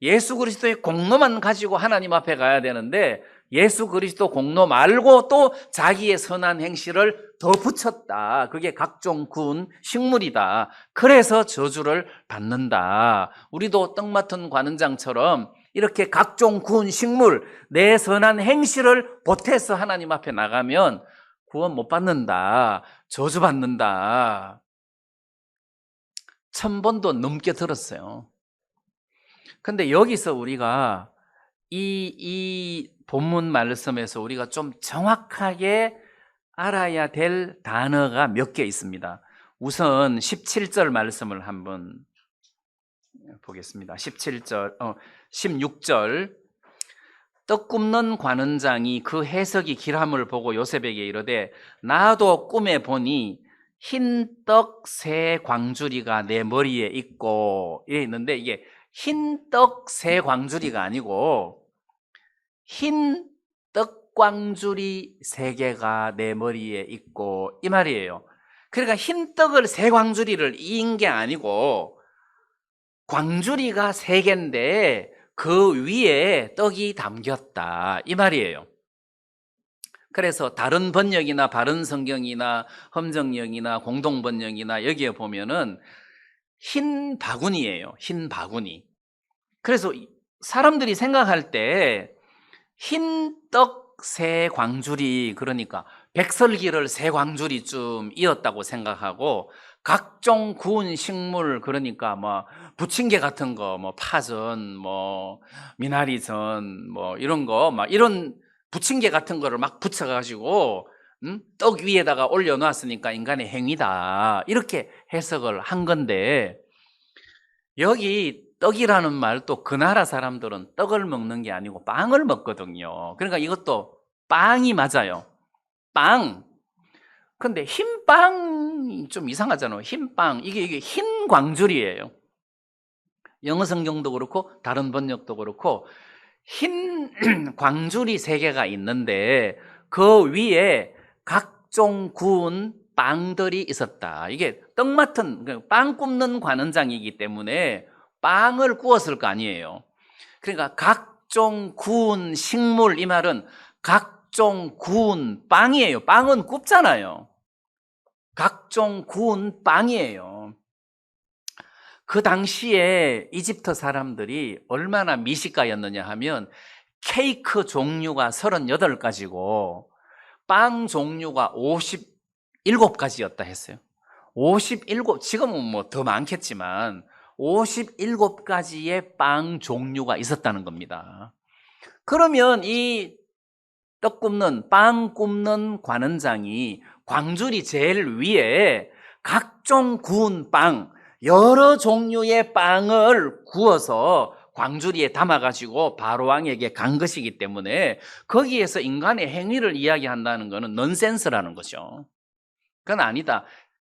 예수 그리스도의 공로만 가지고 하나님 앞에 가야 되는데, 예수 그리스도 공로 말고 또 자기의 선한 행실을 더 붙였다. 그게 각종 구운 식물이다. 그래서 저주를 받는다. 우리도 떡 맡은 관원장처럼 이렇게 각종 구운 식물, 내 선한 행실을 보태서 하나님 앞에 나가면 구원 못 받는다. 저주받는다. 1000번도 넘게 들었어요. 근데 여기서 우리가 이 본문 말씀에서 우리가 좀 정확하게 알아야 될 단어가 몇 개 있습니다. 우선 17절 말씀을 한번 보겠습니다. 16절. 떡 굽는 관원장이 그 해석이 길함을 보고 요셉에게 이르되, 나도 꿈에 보니 흰 떡 세 광주리가 내 머리에 있고, 이래 있는데, 이게 흰 떡 세 광주리가 아니고 흰 떡광주리 세 개가 내 머리에 있고, 이 말이에요. 그러니까 흰 떡을 세 광주리를 이은 게 아니고 광주리가 세 개인데 그 위에 떡이 담겼다, 이 말이에요. 그래서 다른 번역이나 바른 성경이나 험정역이나 공동번역이나 여기에 보면은 흰 바구니예요. 흰 바구니. 그래서 사람들이 생각할 때 흰 떡 세 광주리, 그러니까 백설기를 세 광주리쯤 이었다고 생각하고, 각종 구운 식물, 그러니까 뭐 부침개 같은 거, 뭐 파전, 뭐 미나리전, 뭐 이런 거, 막 이런 부침개 같은 거를 막 붙여가지고 떡 위에다가 올려놨으니까 인간의 행위다, 이렇게 해석을 한 건데, 여기 떡이라는 말도 그 나라 사람들은 떡을 먹는 게 아니고 빵을 먹거든요. 그러니까 이것도 빵이 맞아요. 빵. 근데 흰빵이 좀 이상하잖아요. 흰빵. 이게 흰 광줄이에요. 영어 성경도 그렇고 다른 번역도 그렇고 흰 광줄이 세 개가 있는데 그 위에 각종 구운 빵들이 있었다. 이게 떡 맡은 빵 굽는 관원장이기 때문에 빵을 구웠을 거 아니에요. 그러니까 각종 구운 식물, 이 말은 각종 구운 빵이에요. 빵은 굽잖아요. 각종 구운 빵이에요. 그 당시에 이집트 사람들이 얼마나 미식가였느냐 하면 케이크 종류가 38가지고 빵 종류가 57가지였다 했어요. 57, 지금은 뭐 더 많겠지만 57가지의 빵 종류가 있었다는 겁니다. 그러면 이 떡 굽는, 빵 굽는 관원장이 광주리 제일 위에 각종 구운 빵, 여러 종류의 빵을 구워서 광주리에 담아가지고 바로왕에게 간 것이기 때문에 거기에서 인간의 행위를 이야기한다는 것은 넌센스라는 거죠. 그건 아니다.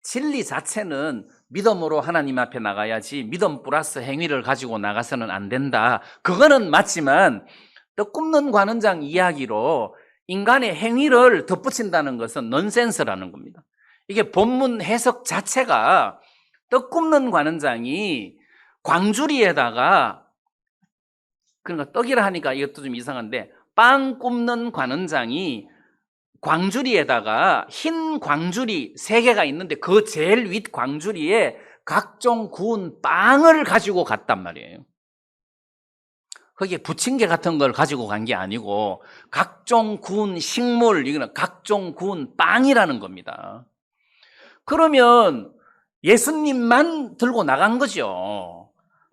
진리 자체는 믿음으로 하나님 앞에 나가야지 믿음 플러스 행위를 가지고 나가서는 안 된다. 그거는 맞지만 떡 굽는 관원장 이야기로 인간의 행위를 덧붙인다는 것은 넌센스라는 겁니다. 이게 본문 해석 자체가 떡 굽는 관원장이 광주리에다가, 그러니까 떡이라 하니까 이것도 좀 이상한데, 빵 굽는 관원장이 광주리에다가 흰 광주리 3개가 있는데 그 제일 윗 광주리에 각종 구운 빵을 가지고 갔단 말이에요. 거기에 부침개 같은 걸 가지고 간 게 아니고 각종 구운 식물, 이거는 각종 구운 빵이라는 겁니다. 그러면 예수님만 들고 나간 거죠.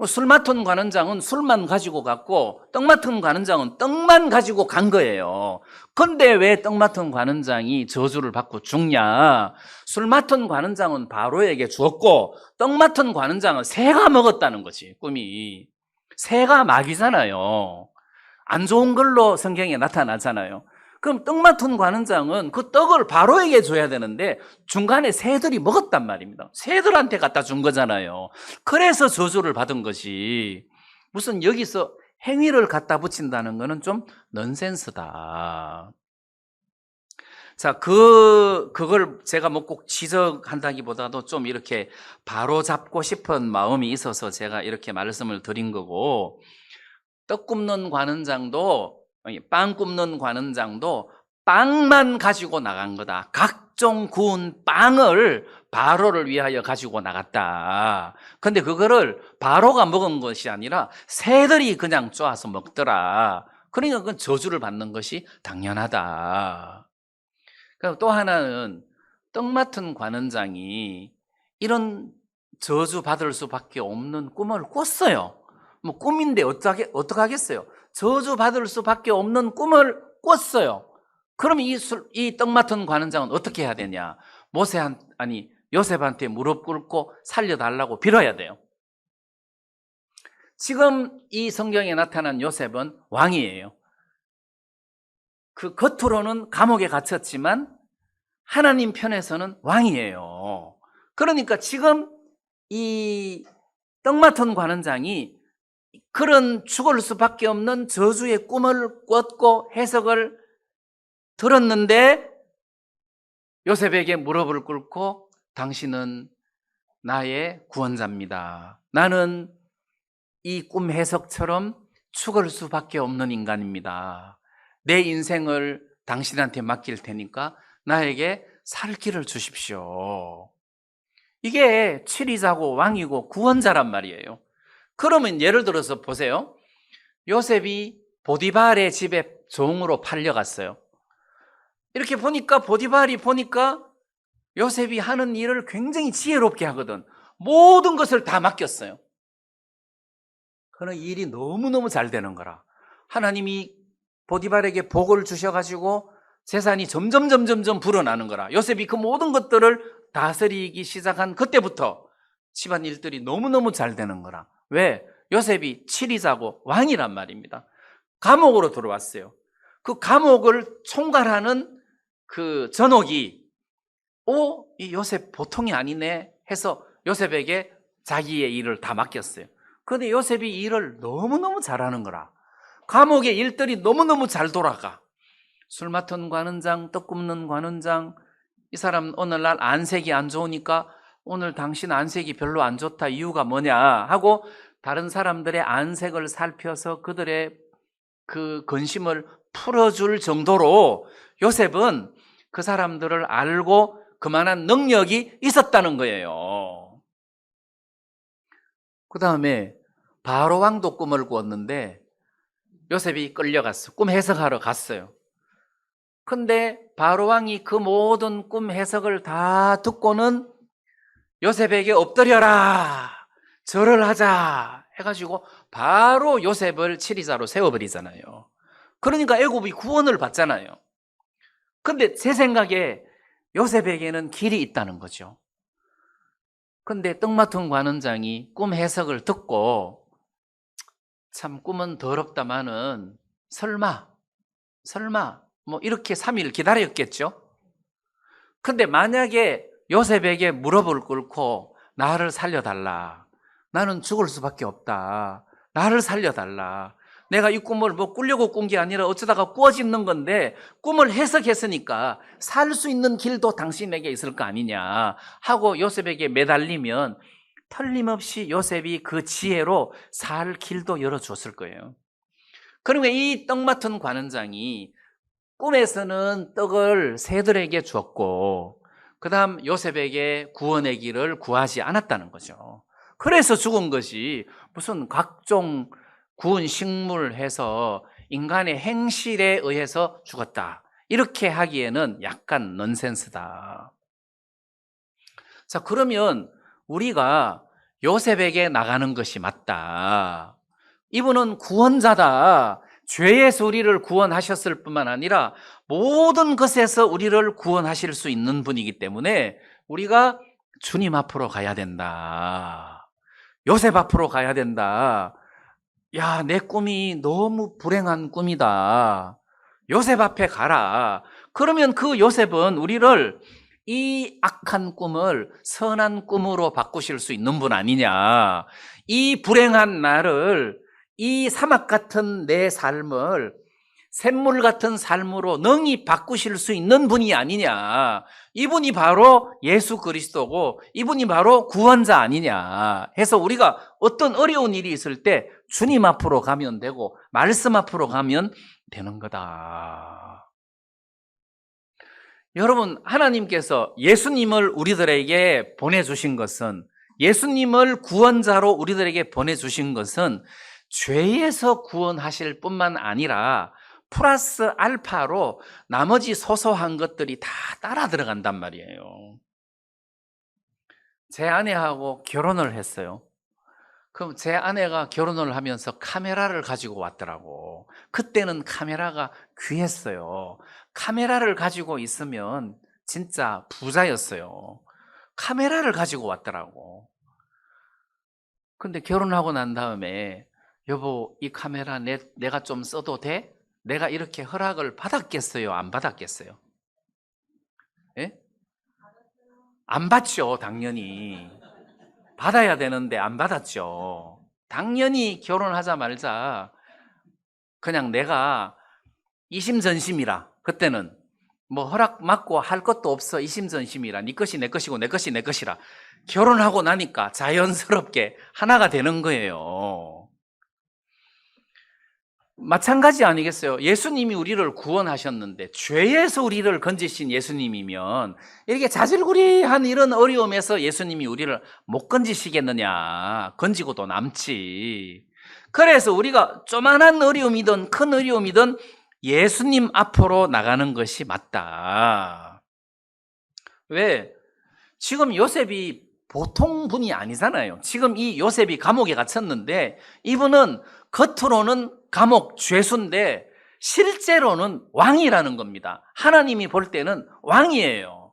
술 맡은 관원장은 술만 가지고 갔고 떡 맡은 관원장은 떡만 가지고 간 거예요. 근데 왜 떡 맡은 관원장이 저주를 받고 죽냐? 술 맡은 관원장은 바로에게 주었고 떡 맡은 관원장은 새가 먹었다는 거지. 꿈이 새가 마귀잖아요. 안 좋은 걸로 성경에 나타나잖아요. 그럼 떡 맡은 관원장은 그 떡을 바로에게 줘야 되는데 중간에 새들이 먹었단 말입니다. 새들한테 갖다 준 거잖아요. 그래서 저주를 받은 것이, 무슨 여기서 행위를 갖다 붙인다는 거는 좀 넌센스다. 자, 그걸 제가 뭐 꼭 지적한다기보다도 좀 이렇게 바로 잡고 싶은 마음이 있어서 제가 이렇게 말씀을 드린 거고, 떡 굽는 관원장도, 빵 굽는 관원장도 빵만 가지고 나간 거다. 각종 구운 빵을 바로를 위하여 가지고 나갔다. 근데 그거를 바로가 먹은 것이 아니라 새들이 그냥 쪼아서 먹더라. 그러니까 그건 저주를 받는 것이 당연하다. 또 하나는 떡 맡은 관원장이 이런 저주 받을 수밖에 없는 꿈을 꿨어요. 뭐 꿈인데 어떡하겠어요? 저주 받을 수밖에 없는 꿈을 꿨어요. 그럼 이 떡 맡은 관원장은 어떻게 해야 되냐? 요셉한테 무릎 꿇고 살려달라고 빌어야 돼요. 지금 이 성경에 나타난 요셉은 왕이에요. 그 겉으로는 감옥에 갇혔지만 하나님 편에서는 왕이에요. 그러니까 지금 이 떡 맡은 관원장이 그런 죽을 수밖에 없는 저주의 꿈을 꿨고 해석을 들었는데 요셉에게 무릎을 꿇고 당신은 나의 구원자입니다. 나는 이 꿈 해석처럼 죽을 수밖에 없는 인간입니다. 내 인생을 당신한테 맡길 테니까 나에게 살 길을 주십시오. 이게 치리자고 왕이고 구원자란 말이에요. 그러면 예를 들어서 보세요. 요셉이 보디발의 집에 종으로 팔려갔어요. 이렇게 보니까 보디발이 보니까 요셉이 하는 일을 굉장히 지혜롭게 하거든. 모든 것을 다 맡겼어요. 그런 일이 너무너무 잘 되는 거라. 하나님이 보디발에게 복을 주셔가지고 재산이 점점 불어나는 거라. 요셉이 그 모든 것들을 다스리기 시작한 그때부터 집안 일들이 너무너무 잘 되는 거라. 왜? 요셉이 치리자고 왕이란 말입니다. 감옥으로 들어왔어요. 그 감옥을 총괄하는 그 전옥이 이 요셉 보통이 아니네 해서 요셉에게 자기의 일을 다 맡겼어요. 그런데 요셉이 일을 너무너무 잘하는 거라. 감옥의 일들이 너무너무 잘 돌아가. 술 맡은 관원장, 떡 굽는 관원장, 이 사람 오늘날 안색이 안 좋으니까 오늘 당신 안색이 별로 안 좋다. 이유가 뭐냐 하고 다른 사람들의 안색을 살펴서 그들의 그 근심을 풀어줄 정도로 요셉은 그 사람들을 알고 그만한 능력이 있었다는 거예요. 그 다음에 바로 왕도 꿈을 꾸었는데 요셉이 끌려갔어. 꿈 해석하러 갔어요. 근데 바로 왕이 그 모든 꿈 해석을 다 듣고는 요셉에게 엎드려라, 절을 하자 해가지고 바로 요셉을 치리자로 세워버리잖아요. 그러니까 애굽이 구원을 받잖아요. 근데 제 생각에 요셉에게는 길이 있다는 거죠. 근데 떡 맡은 관원장이 꿈 해석을 듣고 참 꿈은 더럽다마는 설마 뭐 이렇게 3일 기다렸겠죠. 근데 만약에 요셉에게 무릎을 꿇고 나를 살려달라, 나는 죽을 수밖에 없다, 나를 살려달라, 내가 이 꿈을 뭐 꾸려고 꾼 게 아니라 어쩌다가 꾸어지는 건데 꿈을 해석했으니까 살 수 있는 길도 당신에게 있을 거 아니냐 하고 요셉에게 매달리면 틀림없이 요셉이 그 지혜로 살 길도 열어줬을 거예요. 그러니까 이 떡 맡은 관원장이 꿈에서는 떡을 새들에게 주었고 그 다음 요셉에게 구원의 길을 구하지 않았다는 거죠. 그래서 죽은 것이 무슨 각종 구운 식물 해서 인간의 행실에 의해서 죽었다. 이렇게 하기에는 약간 넌센스다. 자, 그러면 우리가 요셉에게 나가는 것이 맞다. 이분은 구원자다. 죄에서 우리를 구원하셨을 뿐만 아니라 모든 것에서 우리를 구원하실 수 있는 분이기 때문에 우리가 주님 앞으로 가야 된다. 요셉 앞으로 가야 된다. 야, 내 꿈이 너무 불행한 꿈이다. 요셉 앞에 가라. 그러면 그 요셉은 우리를 이 악한 꿈을 선한 꿈으로 바꾸실 수 있는 분 아니냐. 이 불행한 나를, 이 사막 같은 내 삶을 샘물 같은 삶으로 능히 바꾸실 수 있는 분이 아니냐. 이분이 바로 예수 그리스도고 이분이 바로 구원자 아니냐 해서 우리가 어떤 어려운 일이 있을 때 주님 앞으로 가면 되고 말씀 앞으로 가면 되는 거다. 여러분, 하나님께서 예수님을 우리들에게 보내주신 것은, 예수님을 구원자로 우리들에게 보내주신 것은 죄에서 구원하실 뿐만 아니라 플러스 알파로 나머지 소소한 것들이 다 따라 들어간단 말이에요. 제 아내하고 결혼을 했어요. 그럼 제 아내가 결혼을 하면서 카메라를 가지고 왔더라고. 그때는 카메라가 귀했어요. 카메라를 가지고 있으면 진짜 부자였어요. 카메라를 가지고 왔더라고. 근데 결혼하고 난 다음에 여보, 이 카메라 내가 좀 써도 돼? 내가 이렇게 허락을 받았겠어요? 안 받았겠어요? 예? 안 받죠, 당연히. 받아야 되는데 안 받았죠. 당연히 결혼하자 말자 그냥 내가 이심전심이라, 그때는 뭐 허락 받고 할 것도 없어. 이심전심이라 네 것이 내 것이고 내 것이 내 것이라. 결혼하고 나니까 자연스럽게 하나가 되는 거예요. 마찬가지 아니겠어요? 예수님이 우리를 구원하셨는데 죄에서 우리를 건지신 예수님이면 이렇게 자질구레한 이런 어려움에서 예수님이 우리를 못 건지시겠느냐. 건지고도 남지. 그래서 우리가 조만한 어려움이든 큰 어려움이든 예수님 앞으로 나가는 것이 맞다. 왜? 지금 요셉이 보통 분이 아니잖아요. 지금 이 요셉이 감옥에 갇혔는데 이분은 겉으로는 감옥 죄수인데 실제로는 왕이라는 겁니다. 하나님이 볼 때는 왕이에요.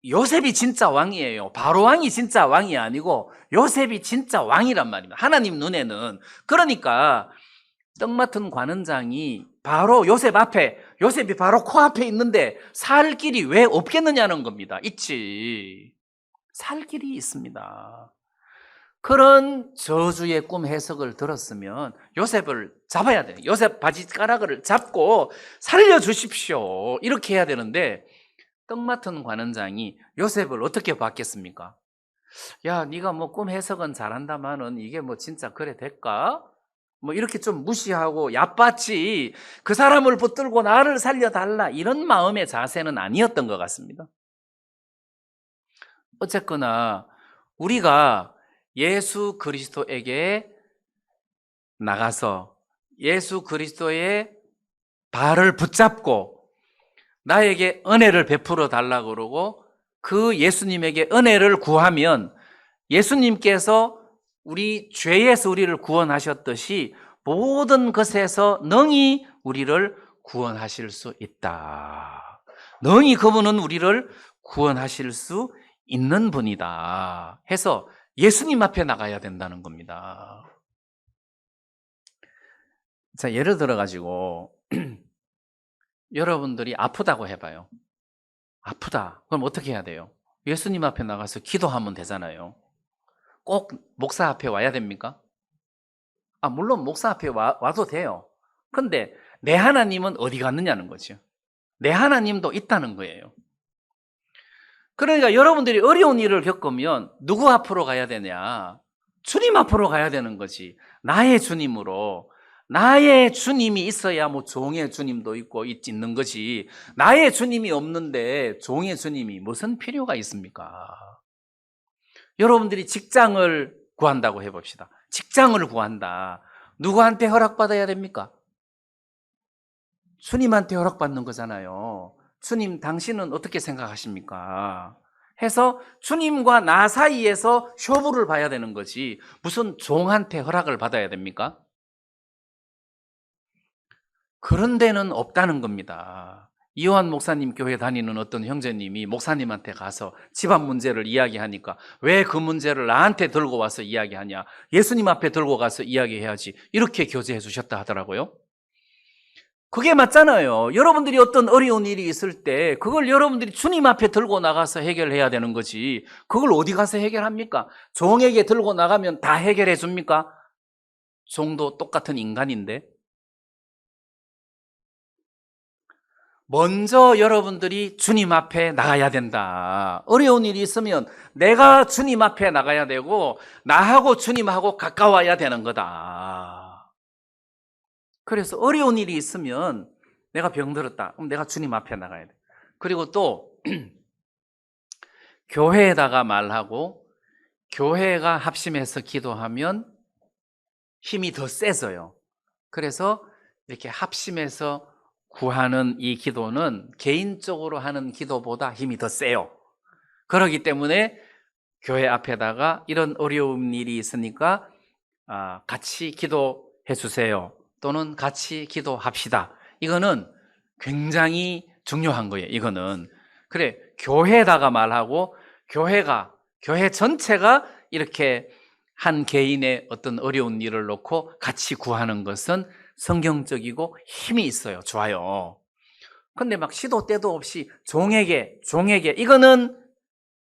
요셉이 진짜 왕이에요. 바로 왕이 진짜 왕이 아니고 요셉이 진짜 왕이란 말입니다. 하나님 눈에는. 그러니까 떡 맡은 관원장이 바로 요셉 앞에, 요셉이 바로 코앞에 있는데 살 길이 왜 없겠느냐는 겁니다. 있지. 살 길이 있습니다. 그런 저주의 꿈 해석을 들었으면 요셉을 잡아야 돼요. 요셉 바지가락을 잡고 살려주십시오. 이렇게 해야 되는데 떡 맡은 관원장이 요셉을 어떻게 봤겠습니까? 야, 네가 뭐 꿈 해석은 잘한다마는 이게 뭐 진짜 그래 될까? 뭐 이렇게 좀 무시하고 얕봤지 그 사람을 붙들고 나를 살려달라 이런 마음의 자세는 아니었던 것 같습니다. 어쨌거나 우리가 예수 그리스도에게 나가서 예수 그리스도의 발을 붙잡고 나에게 은혜를 베풀어 달라고 그러고 그 예수님에게 은혜를 구하면 예수님께서 우리 죄에서 우리를 구원하셨듯이 모든 것에서 능히 우리를 구원하실 수 있다. 능히 그분은 우리를 구원하실 수 있는 분이다 해서 예수님 앞에 나가야 된다는 겁니다. 자, 예를 들어 가지고 여러분들이 아프다고 해봐요. 아프다. 그럼 어떻게 해야 돼요? 예수님 앞에 나가서 기도하면 되잖아요. 꼭 목사 앞에 와야 됩니까? 물론 목사 앞에 와도 돼요. 근데 내 하나님은 어디 갔느냐는 거죠. 내 하나님도 있다는 거예요. 그러니까 여러분들이 어려운 일을 겪으면 누구 앞으로 가야 되냐? 주님 앞으로 가야 되는 거지. 나의 주님으로. 나의 주님이 있어야 뭐 종의 주님도 있고 있는 거지. 나의 주님이 없는데 종의 주님이 무슨 필요가 있습니까? 여러분들이 직장을 구한다고 해봅시다. 직장을 구한다. 누구한테 허락받아야 됩니까? 주님한테 허락받는 거잖아요. 주님, 당신은 어떻게 생각하십니까? 해서 주님과 나 사이에서 쇼부를 봐야 되는 거지, 무슨 종한테 허락을 받아야 됩니까? 그런 데는 없다는 겁니다. 이호한 목사님 교회 다니는 어떤 형제님이 목사님한테 가서 집안 문제를 이야기하니까, 왜 그 문제를 나한테 들고 와서 이야기하냐, 예수님 앞에 들고 가서 이야기해야지, 이렇게 교제해 주셨다 하더라고요. 그게 맞잖아요. 여러분들이 어떤 어려운 일이 있을 때 그걸 여러분들이 주님 앞에 들고 나가서 해결해야 되는 거지, 그걸 어디 가서 해결합니까? 종에게 들고 나가면 다 해결해 줍니까? 종도 똑같은 인간인데. 먼저 여러분들이 주님 앞에 나가야 된다. 어려운 일이 있으면 내가 주님 앞에 나가야 되고, 나하고 주님하고 가까워야 되는 거다. 그래서 어려운 일이 있으면, 내가 병들었다, 그럼 내가 주님 앞에 나가야 돼. 그리고 또 교회에다가 말하고 교회가 합심해서 기도하면 힘이 더 세져요. 그래서 이렇게 합심해서 구하는 이 기도는 개인적으로 하는 기도보다 힘이 더 세요. 그렇기 때문에 교회 앞에다가 이런 어려운 일이 있으니까 같이 기도해 주세요, 또는 같이 기도합시다, 이거는 굉장히 중요한 거예요. 이거는 그래, 교회에다가 말하고 교회 전체가 이렇게 한 개인의 어떤 어려운 일을 놓고 같이 구하는 것은 성경적이고 힘이 있어요. 좋아요. 근데 막 시도 때도 없이 종에게 이거는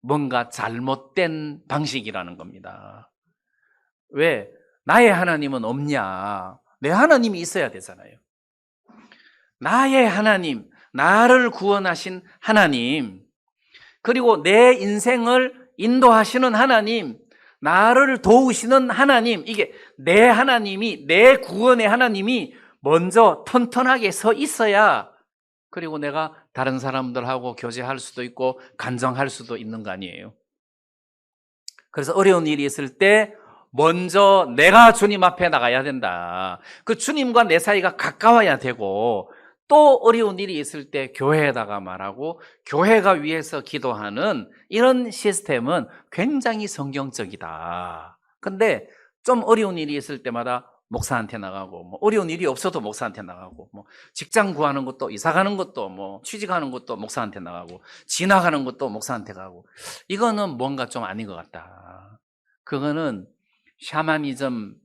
뭔가 잘못된 방식이라는 겁니다. 왜? 나의 하나님은 없냐? 내 하나님이 있어야 되잖아요. 나의 하나님, 나를 구원하신 하나님, 그리고 내 인생을 인도하시는 하나님, 나를 도우시는 하나님, 이게 내 하나님이, 내 구원의 하나님이 먼저 튼튼하게 서 있어야, 그리고 내가 다른 사람들하고 교제할 수도 있고 간정할 수도 있는 거 아니에요. 그래서 어려운 일이 있을 때 먼저 내가 주님 앞에 나가야 된다. 그 주님과 내 사이가 가까워야 되고, 또 어려운 일이 있을 때 교회에다가 말하고 교회가 위해서 기도하는 이런 시스템은 굉장히 성경적이다. 근데 좀 어려운 일이 있을 때마다 목사한테 나가고, 뭐 어려운 일이 없어도 목사한테 나가고, 뭐 직장 구하는 것도, 이사 가는 것도, 뭐 취직하는 것도 목사한테 나가고, 지나가는 것도 목사한테 가고, 이거는 뭔가 좀 아닌 것 같다. 그거는 샤머니즘,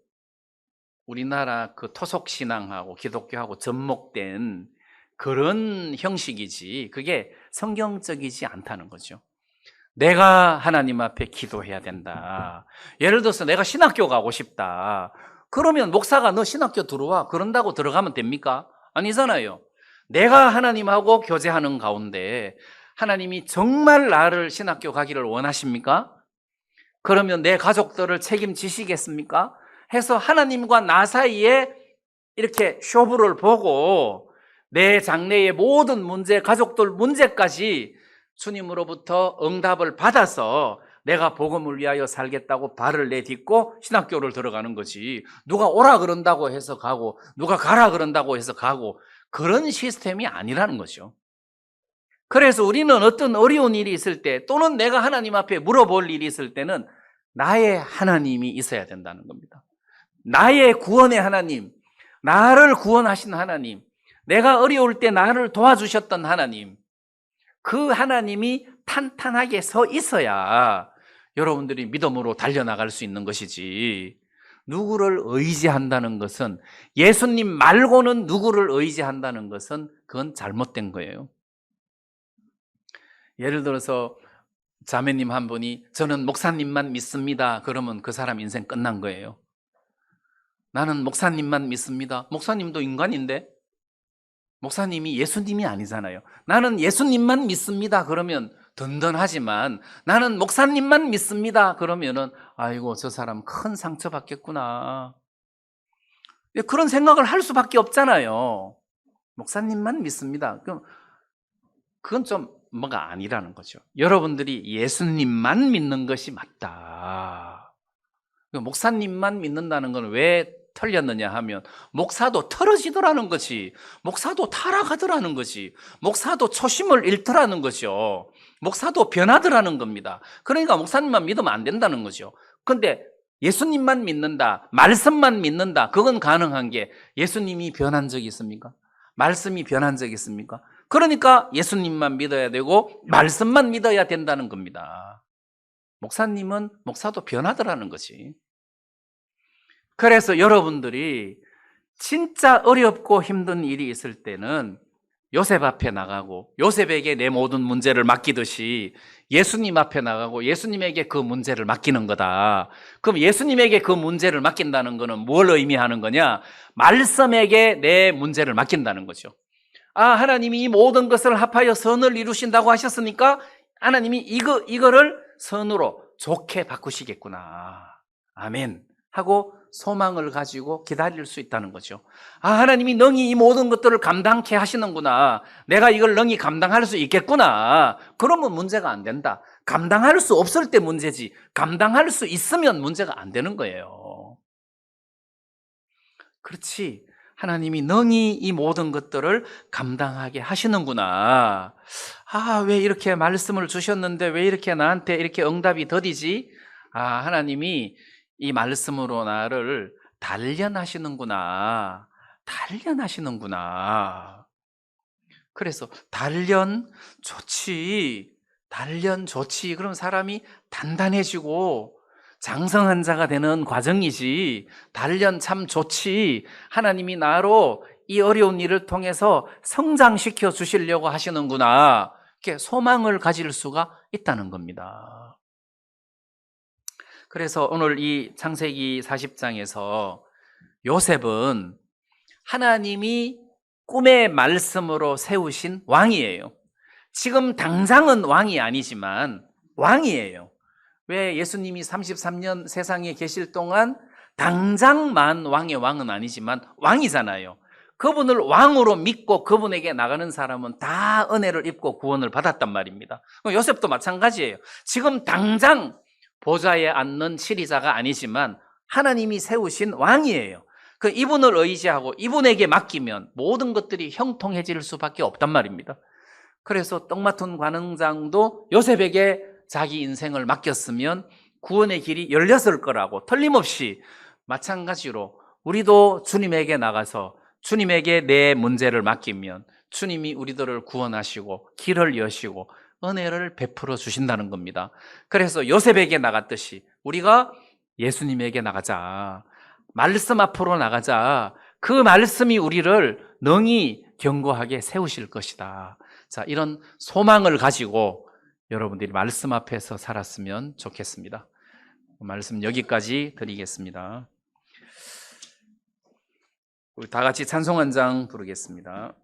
우리나라 그 토속신앙하고 기독교하고 접목된 그런 형식이지, 그게 성경적이지 않다는 거죠. 내가 하나님 앞에 기도해야 된다. 예를 들어서 내가 신학교 가고 싶다. 그러면 목사가 너 신학교 들어와, 그런다고 들어가면 됩니까? 아니잖아요. 내가 하나님하고 교제하는 가운데 하나님이 정말 나를 신학교 가기를 원하십니까? 그러면 내 가족들을 책임지시겠습니까? 해서 하나님과 나 사이에 이렇게 쇼부를 보고, 내 장래의 모든 문제, 가족들 문제까지 주님으로부터 응답을 받아서 내가 복음을 위하여 살겠다고 발을 내딛고 신학교를 들어가는 거지, 누가 오라 그런다고 해서 가고 누가 가라 그런다고 해서 가고, 그런 시스템이 아니라는 거죠. 그래서 우리는 어떤 어려운 일이 있을 때, 또는 내가 하나님 앞에 물어볼 일이 있을 때는 나의 하나님이 있어야 된다는 겁니다. 나의 구원의 하나님, 나를 구원하신 하나님, 내가 어려울 때 나를 도와주셨던 하나님, 그 하나님이 탄탄하게 서 있어야 여러분들이 믿음으로 달려나갈 수 있는 것이지, 누구를 의지한다는 것은, 예수님 말고는 누구를 의지한다는 것은 그건 잘못된 거예요. 예를 들어서 자매님 한 분이 저는 목사님만 믿습니다, 그러면 그 사람 인생 끝난 거예요. 나는 목사님만 믿습니다. 목사님도 인간인데, 목사님이 예수님이 아니잖아요. 나는 예수님만 믿습니다, 그러면 든든하지만, 나는 목사님만 믿습니다, 그러면은 아이고 저 사람 큰 상처 받겠구나, 그런 생각을 할 수밖에 없잖아요. 목사님만 믿습니다, 그럼 그건 좀 뭐가 아니라는 거죠. 여러분들이 예수님만 믿는 것이 맞다. 목사님만 믿는다는 건 왜 털렸느냐 하면 목사도 틀어지더라는 거지. 목사도 타락하더라는 거지. 목사도 초심을 잃더라는 거죠. 목사도 변하더라는 겁니다. 그러니까 목사님만 믿으면 안 된다는 거죠. 근데 예수님만 믿는다, 말씀만 믿는다, 그건 가능한 게 예수님이 변한 적이 있습니까? 말씀이 변한 적이 있습니까? 그러니까 예수님만 믿어야 되고 말씀만 믿어야 된다는 겁니다. 목사님은 목사도 변하더라는 거지. 그래서 여러분들이 진짜 어렵고 힘든 일이 있을 때는 요셉 앞에 나가고 요셉에게 내 모든 문제를 맡기듯이 예수님 앞에 나가고 예수님에게 그 문제를 맡기는 거다. 그럼 예수님에게 그 문제를 맡긴다는 거는 뭘 의미하는 거냐? 말씀에게 내 문제를 맡긴다는 거죠. 아, 하나님이 이 모든 것을 합하여 선을 이루신다고 하셨으니까 하나님이 이거를 선으로 좋게 바꾸시겠구나. 아멘. 하고 소망을 가지고 기다릴 수 있다는 거죠. 아, 하나님이 능히 이 모든 것들을 감당케 하시는구나. 내가 이걸 능히 감당할 수 있겠구나. 그러면 문제가 안 된다. 감당할 수 없을 때 문제지. 감당할 수 있으면 문제가 안 되는 거예요. 그렇지. 하나님이 능히 이 모든 것들을 감당하게 하시는구나. 아, 왜 이렇게 말씀을 주셨는데 왜 이렇게 나한테 이렇게 응답이 더디지? 아, 하나님이 이 말씀으로 나를 단련하시는구나. 단련하시는구나. 그래서 단련 좋지. 단련 좋지. 그럼 사람이 단단해지고 장성한 자가 되는 과정이지. 단련 참 좋지. 하나님이 나로 이 어려운 일을 통해서 성장시켜 주시려고 하시는구나. 이렇게 소망을 가질 수가 있다는 겁니다. 그래서 오늘 이 창세기 40장에서 요셉은 하나님이 꿈의 말씀으로 세우신 왕이에요. 지금 당장은 왕이 아니지만 왕이에요. 왜 예수님이 33년 세상에 계실 동안 당장만 왕의 왕은 아니지만 왕이잖아요. 그분을 왕으로 믿고 그분에게 나가는 사람은 다 은혜를 입고 구원을 받았단 말입니다. 요셉도 마찬가지예요. 지금 당장 보좌에 앉는 치리자가 아니지만 하나님이 세우신 왕이에요. 그 이분을 의지하고 이분에게 맡기면 모든 것들이 형통해질 수밖에 없단 말입니다. 그래서 떡 맡은 관원장도 요셉에게 자기 인생을 맡겼으면 구원의 길이 열렸을 거라고, 틀림없이 마찬가지로 우리도 주님에게 나가서 주님에게 내 문제를 맡기면 주님이 우리들을 구원하시고 길을 여시고 은혜를 베풀어 주신다는 겁니다. 그래서 요셉에게 나갔듯이 우리가 예수님에게 나가자. 말씀 앞으로 나가자. 그 말씀이 우리를 능히 견고하게 세우실 것이다. 자, 이런 소망을 가지고 여러분들이 말씀 앞에서 살았으면 좋겠습니다. 말씀 여기까지 드리겠습니다. 우리 다 같이 찬송 한 장 부르겠습니다.